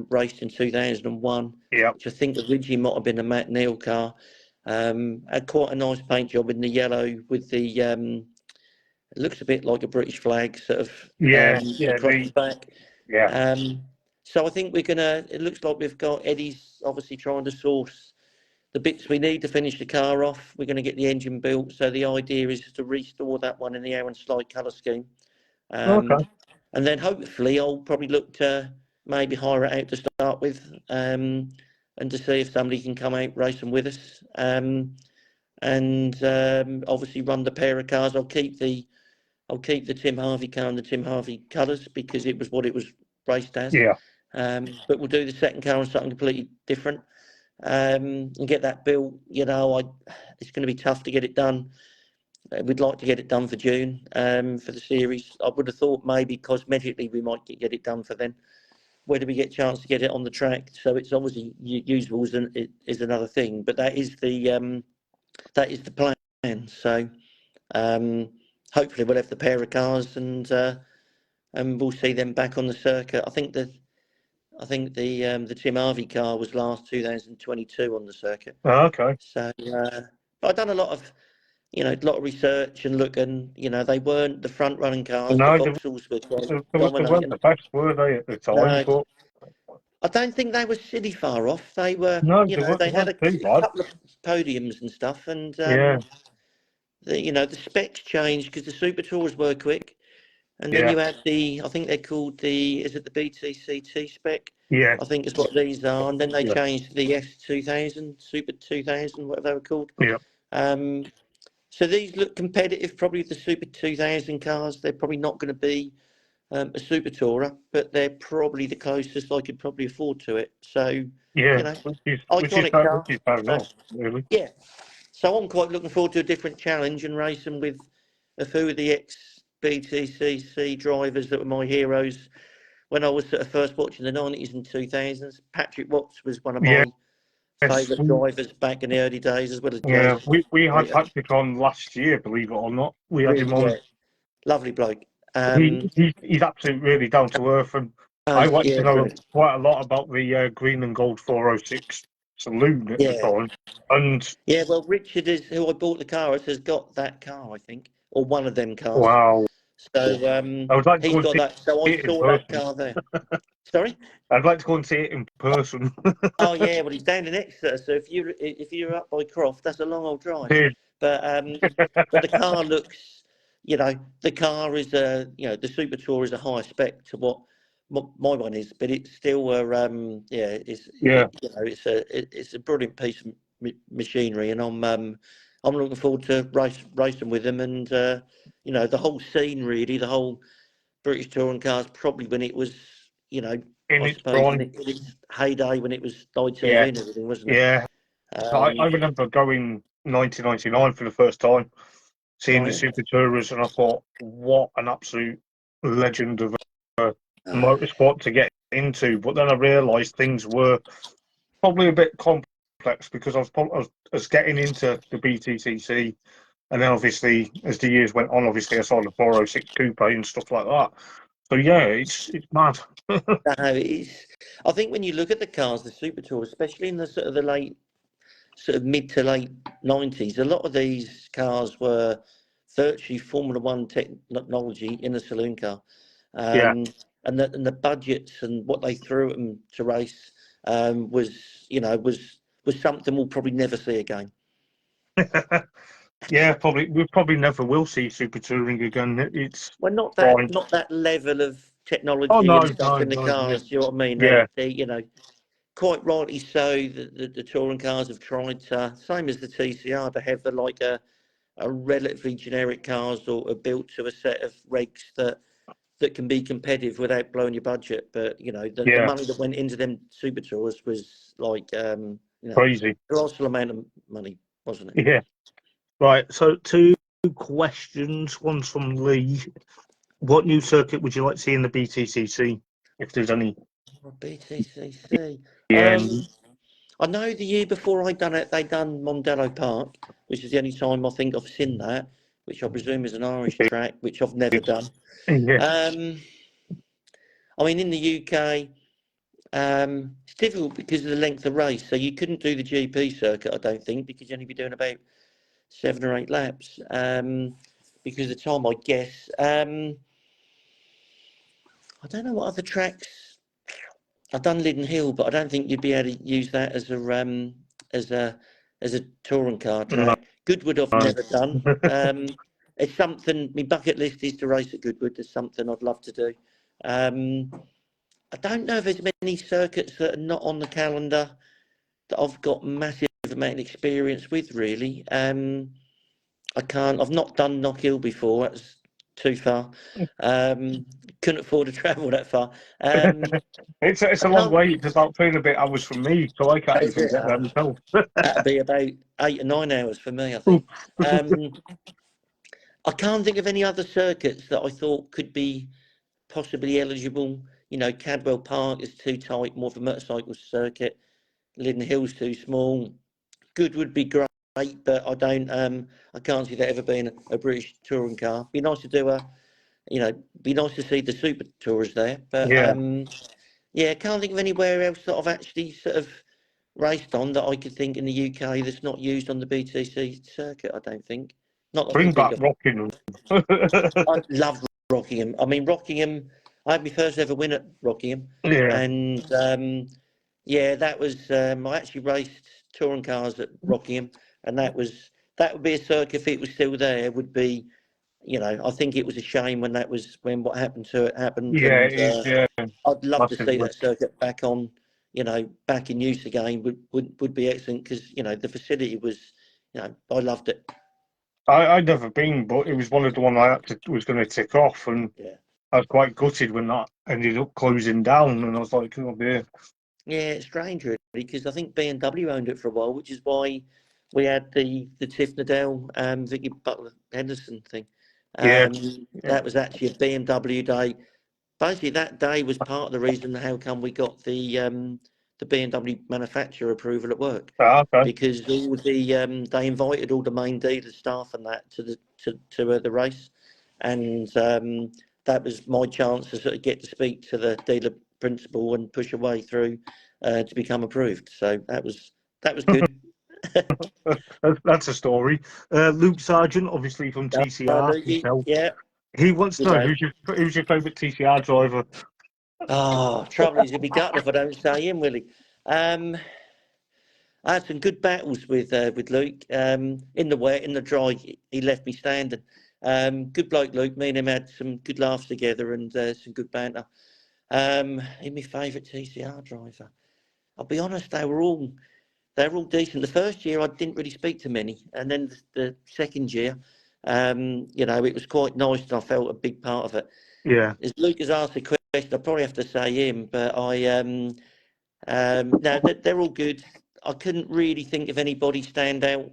raced in 2001, Yeah. which I think originally might have been a Matt Neal car. Had quite a nice paint job in the yellow with the It looks a bit like a British flag, sort of Yeah, across the back. yeah, So I think we're gonna. It looks like we've got Eddie's obviously trying to source the bits we need to finish the car off. We're going to get the engine built. So the idea is to restore that one in the Aaron Slide colour scheme. okay, And then hopefully I'll probably look to maybe hire it out to start with, and to see if somebody can come out racing with us. And obviously run the pair of cars. I'll keep the Tim Harvey car and the Tim Harvey colours because it was what it was raced as. yeah, But we'll do the second car on something completely different, and get that built. It's going to be tough to get it done. We'd like to get it done for June, for the series. I would have thought maybe cosmetically we might get it done for then. Whether we get a chance to get it on the track, so it's obviously usable is another thing. But that is the plan. So hopefully we'll have the pair of cars and we'll see them back on the circuit. I think the Tim Harvey car was last 2022 on the circuit. okay. So I've done a lot of research and look, and they weren't the front running cars. The No, Vauxhalls were quite they weren't dominating. the best, were they, at the time? No, But I don't think they were silly far off. They were, no, they they had weren't too a bad. couple of podiums and stuff, and Yeah, the specs changed because the Super Tours were quick, and then yeah, you had I think they're called is it the BTCC spec? yeah, I think is what these are, and then they yeah, changed to the S2000, Super 2000, whatever they were called. yeah, Um, so these look competitive, probably the Super 2000 cars. They're probably not going to be a Super Tourer, but they're probably the closest I could probably afford to it. So, yeah. you know, Which is iconic car. fair So, enough, really. yeah. So I'm quite looking forward to a different challenge and racing with a few of the ex BTCC drivers that were my heroes when I was sort of first watching the 90s and 2000s. Patrick Watts was one of Yeah, my yes, favourite drivers back in the early days, as well as yeah. Jason. We had Patrick on last year, believe it or not. We had him Really, on. yeah, lovely bloke. He's absolutely really down to earth, and I wanted to Yeah, know brilliant. quite a lot about the green and gold 406 saloon at the Yeah, time. And yeah. Well, Richard is who I bought the car at, has got that car, I think, or one of them cars. wow, So I would like to he's go and got see that. So I it in saw that person. car there. Sorry. I'd like to go and see it in person. Oh yeah, well he's down in Exeter, so if you're up by Croft, that's a long old drive. Did But but the car looks, the car is the Super Tour is a higher spec to what my one is, but it's still yeah, it's a brilliant piece of machinery, and I'm looking forward to racing with them, and the whole scene really, the whole British touring cars, probably when it was, in I its suppose in, prime. in its heyday when it was ITV Yeah, and everything, wasn't it? yeah. I Um, remember going 1999 for the first time, seeing the right. Super Tourers, and I thought, what an absolute legend of a Uh, motorsport to get into. But then I realised things were probably a bit complex because I was getting into the BTCC, and then obviously as the years went on, obviously I saw the 406 Coupe and stuff like that. So yeah, it's mad. no, it's. I think when you look at the cars, the Super Tour, especially in the sort of the late, sort of mid to late 90s, a lot of these cars were virtually Formula One technology in a saloon car, Yeah, and the budgets and what they threw at them to race was something we'll probably never see again. yeah, probably we probably never will see super touring again. It's Well, not that fine. not that level of Oh technology and no, stuff no, in the no, yeah, cars. Do you know what I mean? yeah, They quite rightly so. The touring cars have tried to, same as the TCR, to have a relatively generic cars or are built to a set of regs that can be competitive without blowing your budget. But the yeah, money that went into them super tours was crazy. colossal amount of money, wasn't it? Yeah, right. So two questions. One's from Lee. What new circuit would you like to see in the BTCC, if there's any? Or BTCC. Yeah, I know the year before I done it, they done Mondello Park, which is the only time I think I've seen that, which I presume is an Irish track, which I've never done. yeah, Um, I mean, in the UK, it's difficult because of the length of race. So you couldn't do the GP circuit, I don't think, because you'd only be doing about 7 or 8 laps. because of the time, I guess. I don't know what other tracks. I've done Linden Hill, but I don't think you'd be able to use that as as a as a touring car No. track. Goodwood I've never done. It's something. My bucket list is to race at Goodwood. It's something I'd love to do. I don't know if there's many circuits that are not on the calendar that I've got massive amount of experience with. Really, I can't. I've not done Knock Hill before. That's too far. Couldn't afford to travel that far. It's I a long can't. way. It's about 3 and a bit hours from me, so I can't Is even it? get there myself. That'd be about 8 or 9 hours for me, I think. I can't think of any other circuits that I thought could be possibly eligible. You know, Cadwell Park is too tight, more of a motorcycle circuit. Linden Hill's too small. Good would be great, but I don't. I can't see that ever being a British touring car. Be nice to do a. You know, be nice to see the super tours there, but Yeah, yeah, can't think of anywhere else that I've actually sort of raced on that I could think in the UK that's not used on the BTC circuit. I don't think. Not that I can bring think back of. Rockingham. I love Rockingham. I mean, Rockingham. I had my first ever win at Rockingham, Yeah, and yeah, that was. I actually raced touring cars at Rockingham, and that would be a circuit if it was still there. It would be. You know, I think it was a shame when what happened to it happened, yeah, and it is. Yeah, I'd love to see massively. that circuit back on. You know, back in use again would be excellent because you know the facility was. You know, I loved it. I'd never been, but it was one of the one was going to tick off, and Yeah. I was quite gutted when that ended up closing down, and I was like, oh dear. Yeah, it's strange really because I think B&W owned it for a while, which is why we had the Tiff Nadell, Vicky Butler Henderson thing. Yeah, yeah. That was actually a BMW day. Basically, that day was part of the reason how come we got the B&W manufacturer approval at work Okay. because all they invited all the main dealer staff and that to the race, and that was my chance to sort of get to speak to the dealer principal and push a way through to become approved. So that was good. That's a story. Luke Sargent, obviously from TCR. Lukey, yeah, He wants to good know day. who's your favourite TCR driver. Oh, trouble is, he'll be gutted if I don't say him, will he? I had some good battles with Luke. In the wet, in the dry, he left me standing. Good bloke, Luke. Me and him had some good laughs together and some good banter. He's my favourite TCR driver. I'll be honest, they were all decent. The first year I didn't really speak to many, and then the second year, you know, it was quite nice, and I felt a big part of it. Yeah. As Luke has asked a question, I probably have to say him, but no, they're all good. I couldn't really think of anybody stand out.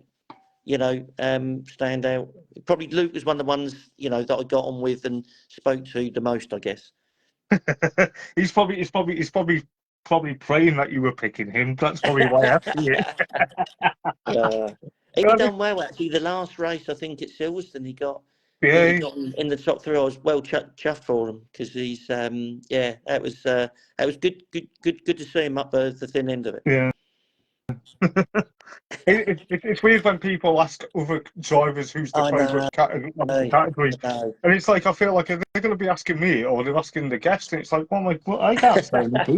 You know, stand out. Probably Luke was one of the ones that I got on with and spoke to the most, I guess. he's probably praying that you were picking him. That's probably why I asked you. Yeah, he done well actually. The last race, I think at Silverstone, I think he Yeah, got in the top three. I was well chuffed for him because he's yeah, that was good to see him up the thin end of it. yeah. It's weird when people ask other drivers who's the I favourite know, category, I know. and it's like I feel like are they going to be asking me or they're asking the guest, and it's like, well, I can't say anything.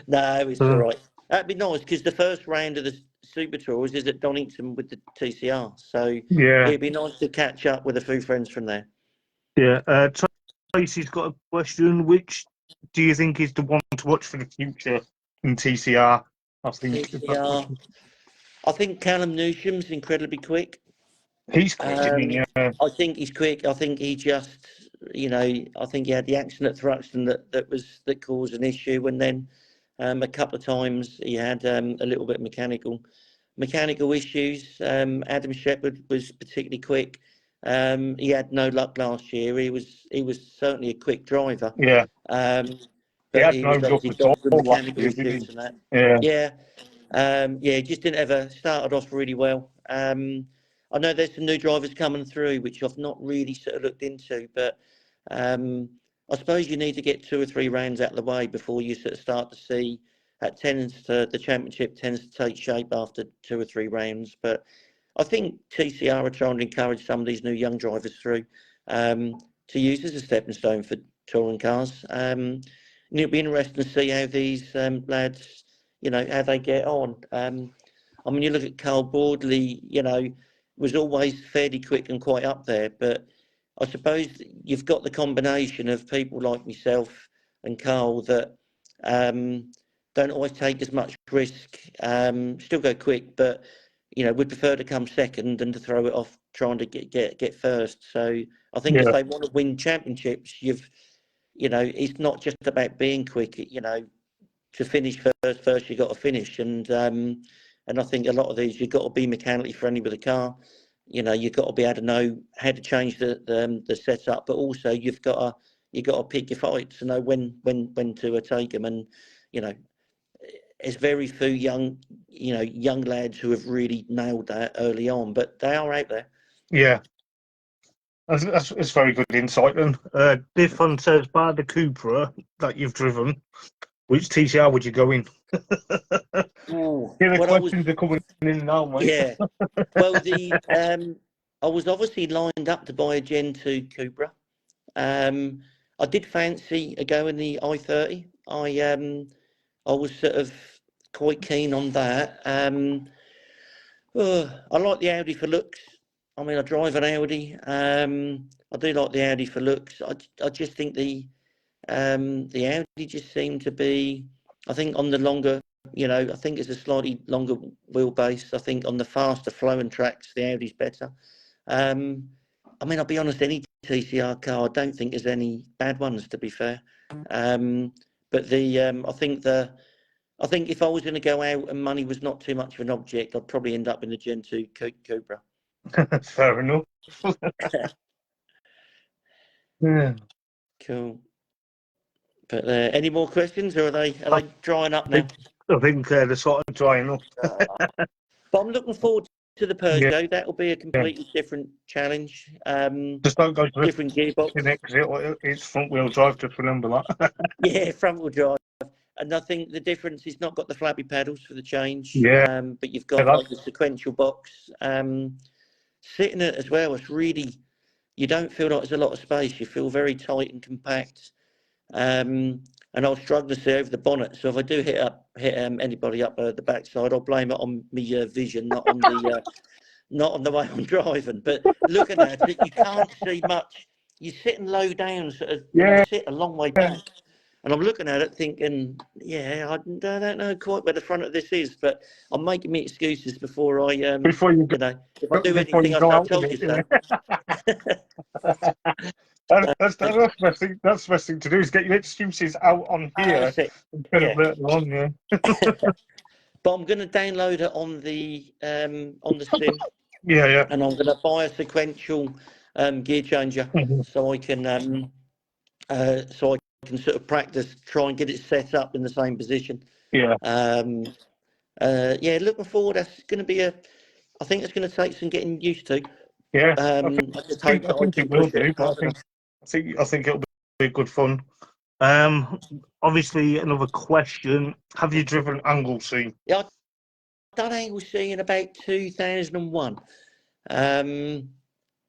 No, it's all Uh, right. That'd be nice because the first round of the Super Tours is at Donington with the TCR, so yeah, it'd be nice to catch up with a few friends from there. yeah. Tracy's got a question. Which do you think is the one to watch for the future in TCR? I think is that TCR, I think Callum Newsham's incredibly quick. he's quick, isn't he? Yeah, I think he's quick. I think he just, I think he had the accident at Thruxton that caused an issue, and then a couple of times he had a little bit of mechanical issues. Adam Shepherd was particularly quick. He had no luck last year. He was certainly a quick driver, yeah. um, He but had he no was luck obviously at all got some last mechanical year, did issues he? and that. Yeah, Yeah, yeah, he just didn't ever started off really well. I know there's some new drivers coming through, which I've not really sort of looked into, but um, I suppose you need to get 2 or 3 rounds out of the way before you sort of start to see the championship tends to take shape after 2 or 3 rounds. But I think TCR are trying to encourage some of these new young drivers through to use as a stepping stone for touring cars. And it'll be interesting to see how these lads, how they get on. I mean, you look at Carl Boardley, was always fairly quick and quite up there, but I suppose you've got the combination of people like myself and Carl that don't always take as much risk, still go quick, but would prefer to come second than to throw it off trying to get first. So I think if they want to win championships, it's not just about being quick. To finish first you've got to finish, and I think a lot of these you've got to be mechanically friendly with the car. You've got to be able to know how to change the setup, but also you've got to pick your fights to know when to take them, and there's very few young lads who have really nailed that early on, but they are out there. Yeah. That's very good insight. And Biff says, by the Coupe that you've driven, which TCR would you go in? The questions are coming in now, mate. Yeah. Well, I was obviously lined up to buy a Gen 2 Coupe. I did fancy a go in the i30. I was sort of quite keen on that. I like the Audi for looks. I mean, I drive an Audi. I do like the Audi for looks. I just think the Audi just seemed to be, I think on the longer, I think it's a slightly longer wheelbase. I think on the faster flowing tracks, the Audi's better. I mean, I'll be honest, any TCR car, I don't think there's any bad ones, to be fair. But I think if I was going to go out and money was not too much of an object, I'd probably end up in the Gen 2 Cobra. Fair enough. Yeah. Cool. But any more questions, or are they drying up now? I think they're sort of drying up. But I'm looking forward to the Peugeot. Yeah. That'll be a completely different challenge. Just don't go to different gearbox. It's front wheel drive. Just remember that. Yeah, front wheel drive. And I think the difference is not got the flabby pedals for the change. Yeah. But you've got like the sequential box. Sitting it as well, it's really, you don't feel like there's a lot of space. You feel very tight and compact. And I'll struggle to see over the bonnet. So if I do hit anybody up the backside, I'll blame it on me vision, not on the way I'm driving. But looking at it, you can't see much. You're sitting low down, sort of. You sit a long way back. And I'm looking at it thinking, I don't know quite where the front of this is, but I'm making me excuses before I, if I do anything, I'll tell you so. That's the best thing to do is get your excuses out on here instead of later on. Yeah. But I'm going to download it on the sim. Yeah. And I'm going to buy a sequential gear changer so I can sort of practice, try and get it set up in the same position. Yeah. Looking forward. That's going to be I think it's going to take some getting used to. Yeah. I just hope that I can push it. I think it'll be good fun. Obviously, another question: have you driven Anglesey? Yeah, I've done Anglesey in about 2001.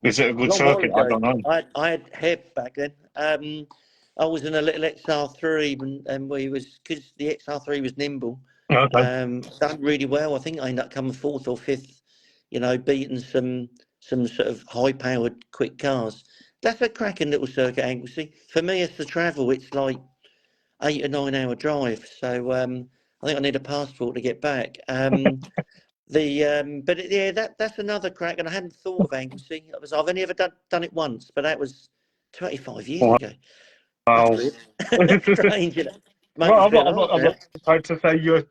Is it a good circuit? I don't know. I had hair back then. I was in a little XR3 and because the XR3 was nimble. Okay. Done really well. I think I ended up coming fourth or fifth. Beating some sort of high-powered quick cars. That's a cracking little circuit, Anglesey. For me, it's the travel. It's like 8 or 9 hour drive. So I think I need a passport to get back. That's another crack, and I hadn't thought of Anglesey. I've only ever done it once, but that was 25 years ago. Wow. Strange, isn't it? Well, I'm not trying to say you're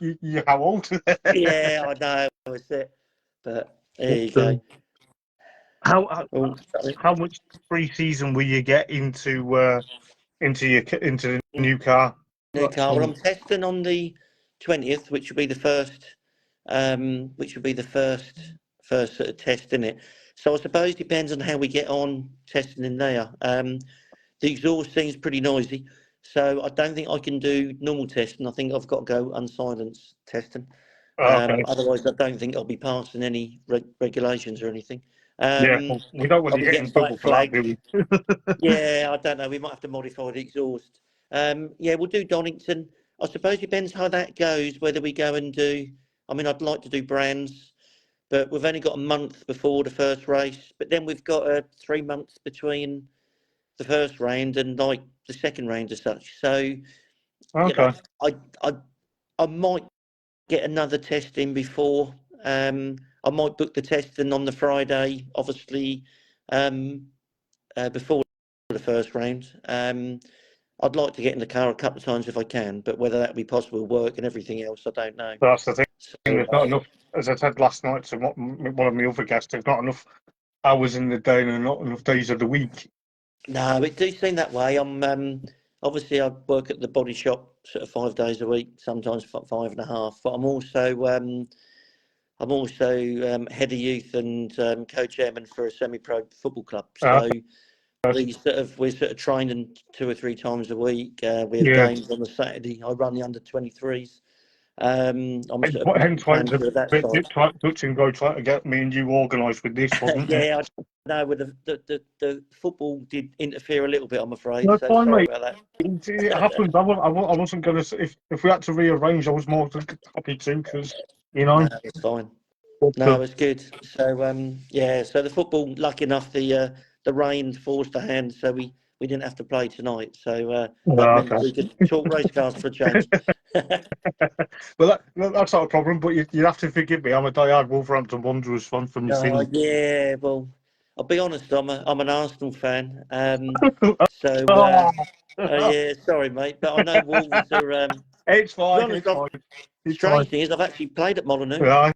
how old. Yeah, I know. That's it. But there you go. How much pre-season will you get into the new car? Well, I'm testing on the 20th, which will be the first. First sort of test in it. So I suppose it depends on how we get on testing in there. The exhaust seems pretty noisy, so I don't think I can do normal testing. I think I've got to go unsilenced testing. Okay. Otherwise, I don't think I'll be passing any regulations or anything. Yeah, well, we don't want I'll to be get in getting trouble black for that, flagged. do we? Yeah, I don't know. We might have to modify the exhaust. Yeah, we'll do Donington. I suppose it depends how that goes, whether we go and do. I mean, I'd like to do Brands, but we've only got a month before the first race. But then we've got 3 months between the first round and like the second round as such. So, you know, Okay. I I might get another test in before. I might book the testing on the Friday, obviously, before the first round. I'd like to get in the car a couple of times if I can, but whether that be possible, work and everything else, I don't know. That's the thing. So, There's not enough, as I said last night to one of my other guests, there's not enough hours in the day and not enough days of the week. no, it do seem that way. I'm obviously I work at the body shop sort of 5 days a week, sometimes 5.5. But I'm also head of youth and co-chairman for a semi-pro football club. Uh, So we're sort of training 2 or 3 times a week. We have yeah. games on the Saturday. I run the under-23s. I'm sort of Hence why it was manager of that a bit side. touch and go trying to get me and you organised with this, wasn't it? Yeah, I know. With the football did interfere a little bit, I'm afraid. No, So fine, sorry mate. about It that. happened. I wasn't going to. If we had to rearrange, I was more than happy to, because No, it's fine. but, No, it's good. So yeah. So the football, lucky enough, the rain forced a hand, so we didn't have to play tonight. So that meant okay. we could talk race cars for a change. Well, that's not a problem. But you have to forgive me. I'm a diehard Wolverhampton Wanderers fan from your Oh team. yeah. Well, I'll be honest. I'm an Arsenal fan. So Oh. yeah. Sorry, mate, but I know Wolves are. It's To be fine. honest, It's fine. It's fine. strange thing is I've actually played at Molyneux. Yeah.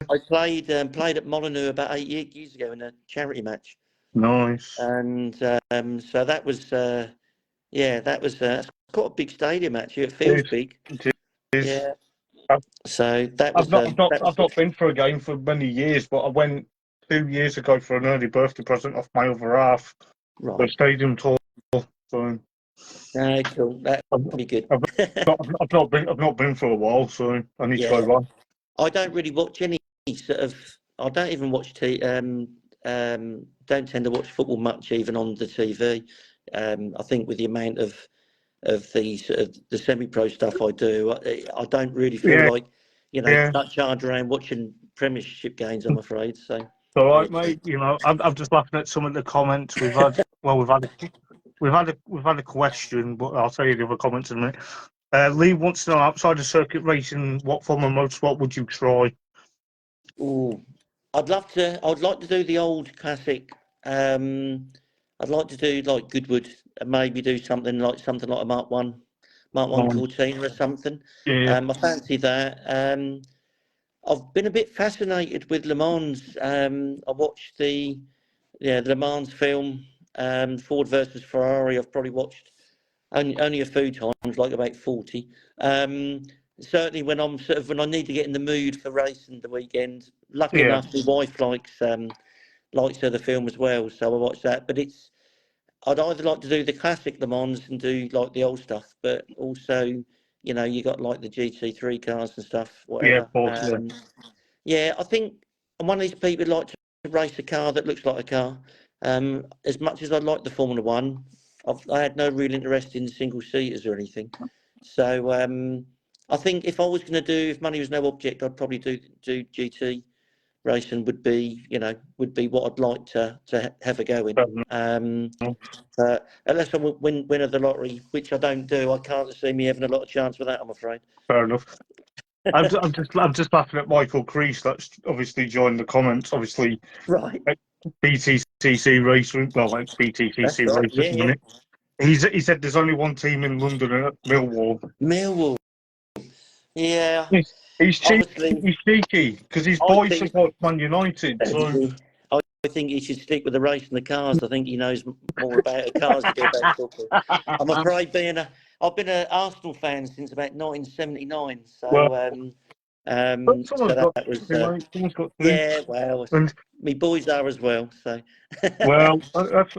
I played at Molyneux about 8 years ago in a charity match, Nice. and so that was yeah, that was it's quite a big stadium actually. It feels It big. is. Yeah. So that was I've not good. been for a game for many years, but I went 2 years ago for an early birthday present off my other half. The Right. stadium tour. So Cool. That'd I've, be good. I've I've not been for a while, so I need to go Yeah. back. I don't really watch any sort of. I don't even watch don't tend to watch football much, even on the TV. I think with the amount of the sort of the semi-pro stuff I do, I don't really feel Yeah, like yeah. that charge around watching Premiership games. I'm afraid. So All yeah, right, mate. I'm just laughing at some of the comments we've had. Well, we've had a question, but I'll tell you the other comments in a minute. Lee wants to know, outside of circuit racing, what form of motorsport would you try? ooh, I'd love to. I'd like to do the old classic. I'd like to do like Goodwood and maybe do something like a Mark 1 Cortina or something. Yeah, I fancy that. I've been a bit fascinated with Le Mans. I watched the Le Mans film, Ford versus Ferrari. I've probably watched only a few times, like about 40. Um, Certainly when I need to get in the mood for racing the weekend. Lucky yeah, enough, my wife likes her the film as well, so I watch that. But I'd either like to do the classic Le Mans and do like the old stuff, but also you got like the GT3 cars and stuff, yeah, of whatever. course, yeah. Yeah, I think I'm one of these people who like to race a car that looks like a car. As much as I like the Formula One, I had no real interest in single seaters or anything. So I think if I was going to if money was no object, I'd probably do GT racing. Would be what I'd like to have a go in. Unless I win of the lottery, which I don't do, I can't see me having a lot of chance with that, I'm afraid. Fair enough. I'm just laughing at Michael Crease. That's obviously joined the comments. Obviously, Right, BTCC race. Well, it's that's BTCC right. race at Yeah, the yeah. minute. He said there's only one team in London at Millwall. Millwall. Yeah, He's cheeky. obviously, He's cheeky because his I boy think supports Man United. So I think he should stick with the race and the cars. I think he knows more about the cars than he do about football. I'm afraid I've been an Arsenal fan since about 1979. well, So someone's got that was to, mate. Someone's got to. yeah. Well, And me boys are as well. So well,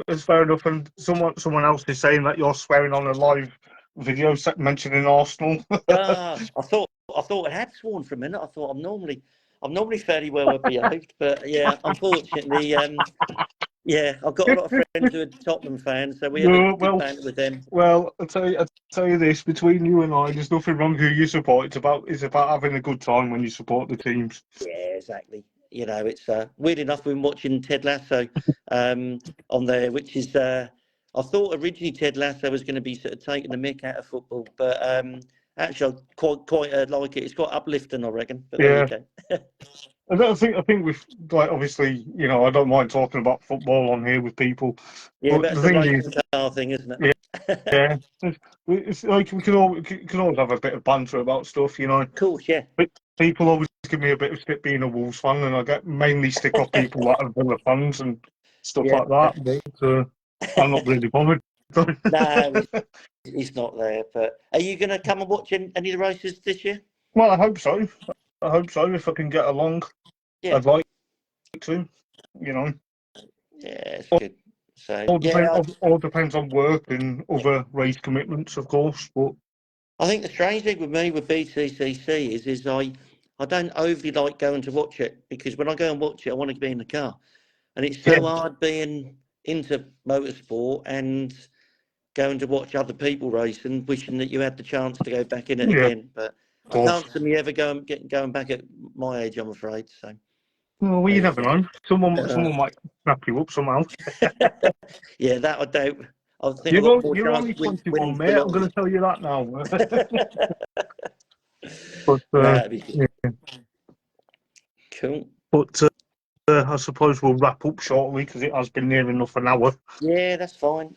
that's fair enough. And someone else is saying that you're swearing on a live video mentioning Arsenal. I thought I had sworn for a minute. I thought I'm normally fairly well behaved, but yeah, unfortunately, yeah, I've got a lot of friends who are Tottenham fans, so we have a No, good banter with them. well, I'll tell you this: between you and I, there's nothing wrong who you support. It's about having a good time when you support the teams. Yeah, exactly. You know, it's weird enough. We've been watching Ted Lasso on there, which is I thought originally Ted Lasso was going to be sort of taking the mick out of football, but actually I quite like it. It's quite uplifting, I reckon. But there you Yeah, go. I think we've like obviously, I don't mind talking about football on here with people, Yeah, but but it's the a thing is, racing car thing, isn't yeah, it? yeah, it's like we can always have a bit of banter about stuff. Of course, yeah. But people always give me a bit of stick being a Wolves fan, and I get mainly stick off people that are Villa fans and stuff Yeah. like that. But I'm not really bothered. No, it's not there. But are you going to come and watch any of the races this year? Well, I hope so. I hope so. If I can get along, Yeah. I'd like to. You know, Yeah, it's good. So yeah, all depends on work and other race commitments, of course. But I think the strange thing with me with BTCC is I don't overly like going to watch it because when I go and watch it, I want to be in the car, and it's yeah, so hard being into motorsport and going to watch other people race and wishing that you had the chance to go back in it yeah, again. But of I course. can't see me ever going back at my age, I'm afraid. So Well, there you you never go. know. Someone, Uh, someone might snap you up somehow. yeah, that I doubt. I think a You're lot on, more you're chance only of 21, winning the mate. I'm going lottery. to tell you that now. But That'd be good. yeah. Cool. But I suppose we'll wrap up shortly because it has been near enough an hour. Yeah, that's fine.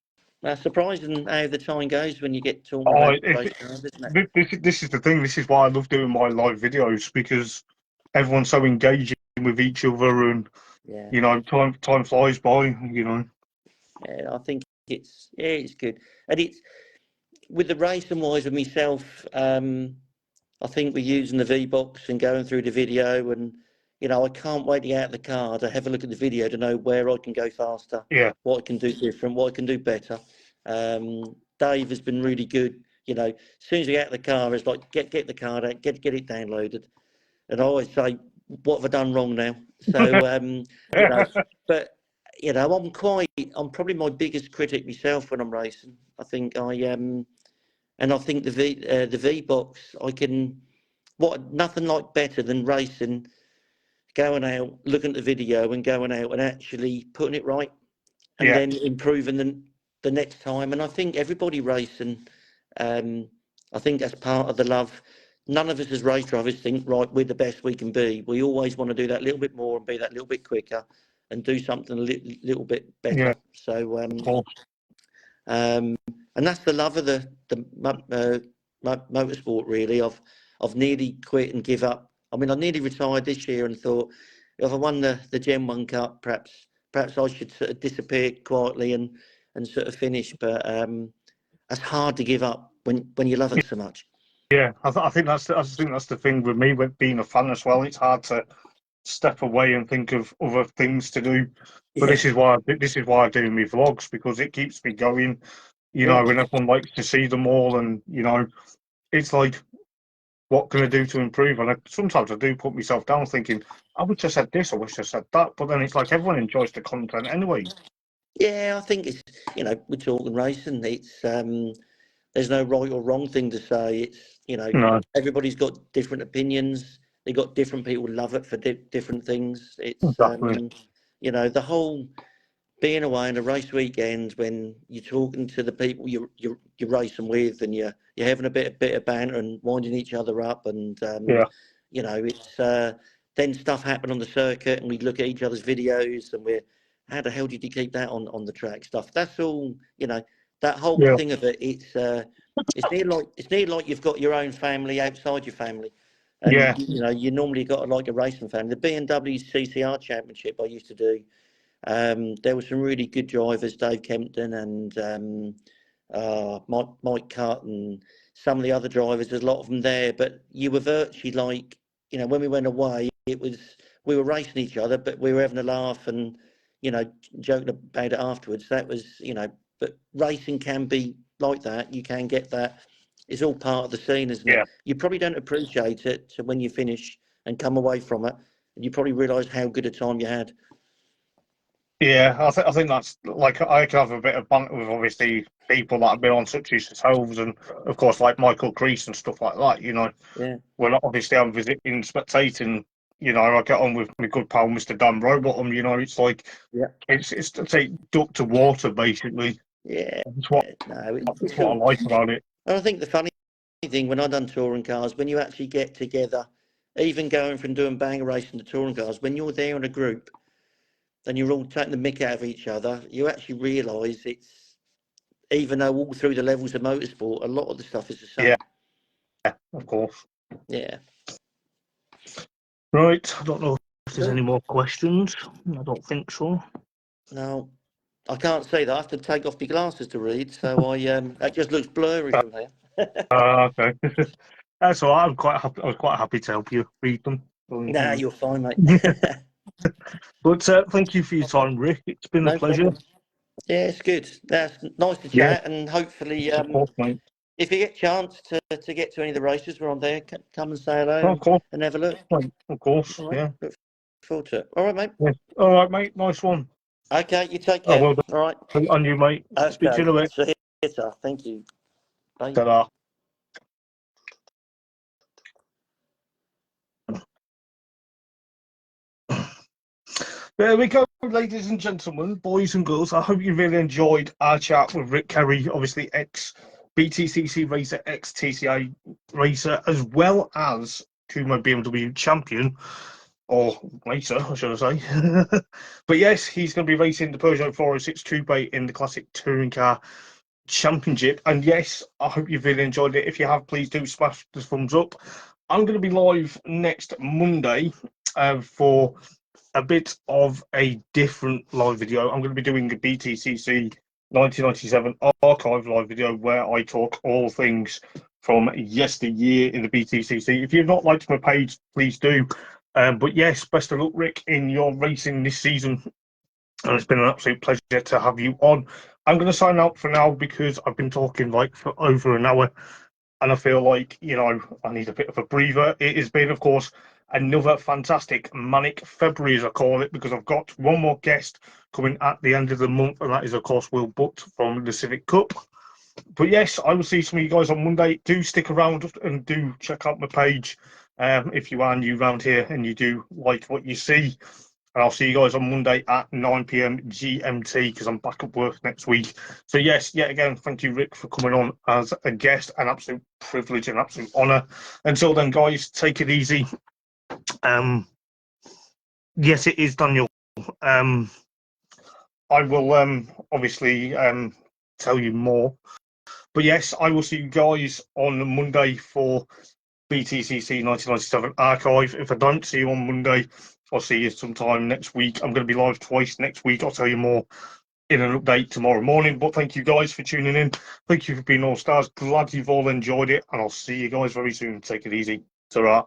Surprising how the time goes when you get talking Oh, about race cars, isn't it? this is the thing. This is why I love doing my live videos because everyone's so engaging with each other, and Yeah, time flies by. yeah. I think it's good, and it's with the racing wise with myself. I think we're using the V box and going through the video, and I can't wait to get out of the car to have a look at the video to know where I can go faster, Yeah, what I can do different, what I can do better. Dave has been really good. As soon as you get out of the car, it's like get the card out, get it downloaded. And I always say, what have I done wrong now? So, you know, but I'm probably my biggest critic myself when I'm racing. I think and I think the V box, nothing like better than racing, going out, looking at the video and going out and actually putting it right and yeah, then improving the next time. And I think everybody racing, um, I think that's part of the love. None of us as race drivers think, right, we're the best we can be. We always want to do that little bit more and be that little bit quicker and do something little bit yeah. better. So, Cool. and that's the love of motorsport. Really, I've nearly quit and give up. I mean, I nearly retired this year and thought if I won the Gen One Cup, perhaps I should sort of disappear quietly and sort of finish. But that's hard to give up when you love it so much. Yeah, I think that's the thing with me with being a fan as well. It's hard to step away and think of other things to do. But Yeah, this is why I do my vlogs because it keeps me going. yeah, And everyone likes to see them all, and it's like, what can I do to improve? And sometimes I do put myself down, thinking I wish I said this, I wish I said that. But then it's like everyone enjoys the content anyway. yeah. I think it's we're talking racing. It's there's no right or wrong thing to say. It's No, everybody's got different opinions. They got different people love it for different things. It's exactly. the whole being away on a race weekend when you're talking to the people you're racing with and you're having a bit of banter and winding each other up and Yeah, it's then stuff happen on the circuit and we look at each other's videos and we're how the hell did you keep that on the track stuff. That's all. That whole yeah, thing of it, it's near like you've got your own family outside your family, and yeah, you normally got like a racing family. The BMW CCR Championship I used to do. There were some really good drivers, Dave Kempton and Mike Cutt and some of the other drivers. There's a lot of them there, but you were virtually like, when we went away, we were racing each other, but we were having a laugh and joking about it afterwards. That was but racing can be like that. You can get that It's all part of the scene, isn't Yeah. it? You probably don't appreciate it when you finish and come away from it, and you probably realise how good a time you had. Yeah, I think that's like I can have a bit of banter with obviously people that have been on such as yourselves, and of course like Michael Crease and stuff like that. You know, Yeah, when obviously I'm visiting, spectating. You know, I get on with my good pal Mr. Dan Rowbottom. You know, it's like yeah, it's to take duck to water basically. yeah. That's what No, that's it's what I cool. like about it. And I think the funny thing when I done touring cars, when you actually get together, even going from doing banger racing to touring cars, when you're there in a group and you're all taking the mick out of each other, you actually realise it's, even though all through the levels of motorsport, a lot of the stuff is the Yeah, same. of course. Yeah. Right. I don't know if there's Cool. any more questions. I don't think so. No, I can't see that. I have to take off my glasses to read, so that just looks blurry from here. Okay. That's all right. I'm quite happy. I was quite happy to help you read them. Nah, you're fine, mate. But thank you for your time, Rick. It's been a No pleasure. problem. Yeah, it's good. That's nice to Yeah, chat, and hopefully, of course, mate. if you get a chance to get to any of the races where I'm there, come and say hello Of course, and have a look. mate. Of course. All right. Yeah. Look forward to it. All right, mate. Yes. All right, mate. Nice one. Okay, you take Oh, care. well All right. done on you, mate. Speak to Okay. you in a bit. See you later. Thank you. Bye. Ta-da. There we go, ladies and gentlemen, boys and girls. I hope you really enjoyed our chat with Rick Kerry, obviously ex BTCC racer, ex TCA racer, as well as Kumho BMW champion, or racer, I should say. But yes, he's going to be racing the Peugeot 406 Coupe in the Classic Touring Car Championship. And yes, I hope you've really enjoyed it. If you have, please do smash the thumbs up. I'm going to be live next Monday for a bit of a different live video. I'm going to be doing the BTCC 1997 archive live video where I talk all things from yesteryear in the BTCC. If you've not liked my page, please do. But yes, best of luck, Rick, in your racing this season. And it's been an absolute pleasure to have you on. I'm going to sign out for now because I've been talking like for over an hour and I feel like, you know, I need a bit of a breather. It has been, of course, another fantastic manic February, as I call it, because I've got one more guest coming at the end of the month, and that is, of course, Will Butt from the Civic Cup. But yes, I will see some of you guys on Monday. Do stick around and do check out my page if you are new around here and you do like what you see. And I'll see you guys on Monday at 9 p.m. GMT because I'm back at work next week. So, yes, yet again, thank you, Rick, for coming on as a guest. An absolute privilege and absolute honour. Until then, guys, take it easy. Yes, it is Daniel. I will obviously tell you more. But yes, I will see you guys on Monday for BTCC 1997 archive. If I don't see you on Monday, I'll see you sometime next week. I'm going to be live twice next week. I'll tell you more in an update tomorrow morning. But thank you guys for tuning in. Thank you for being all stars. Glad you've all enjoyed it. And I'll see you guys very soon. Take it easy. Ta-ra.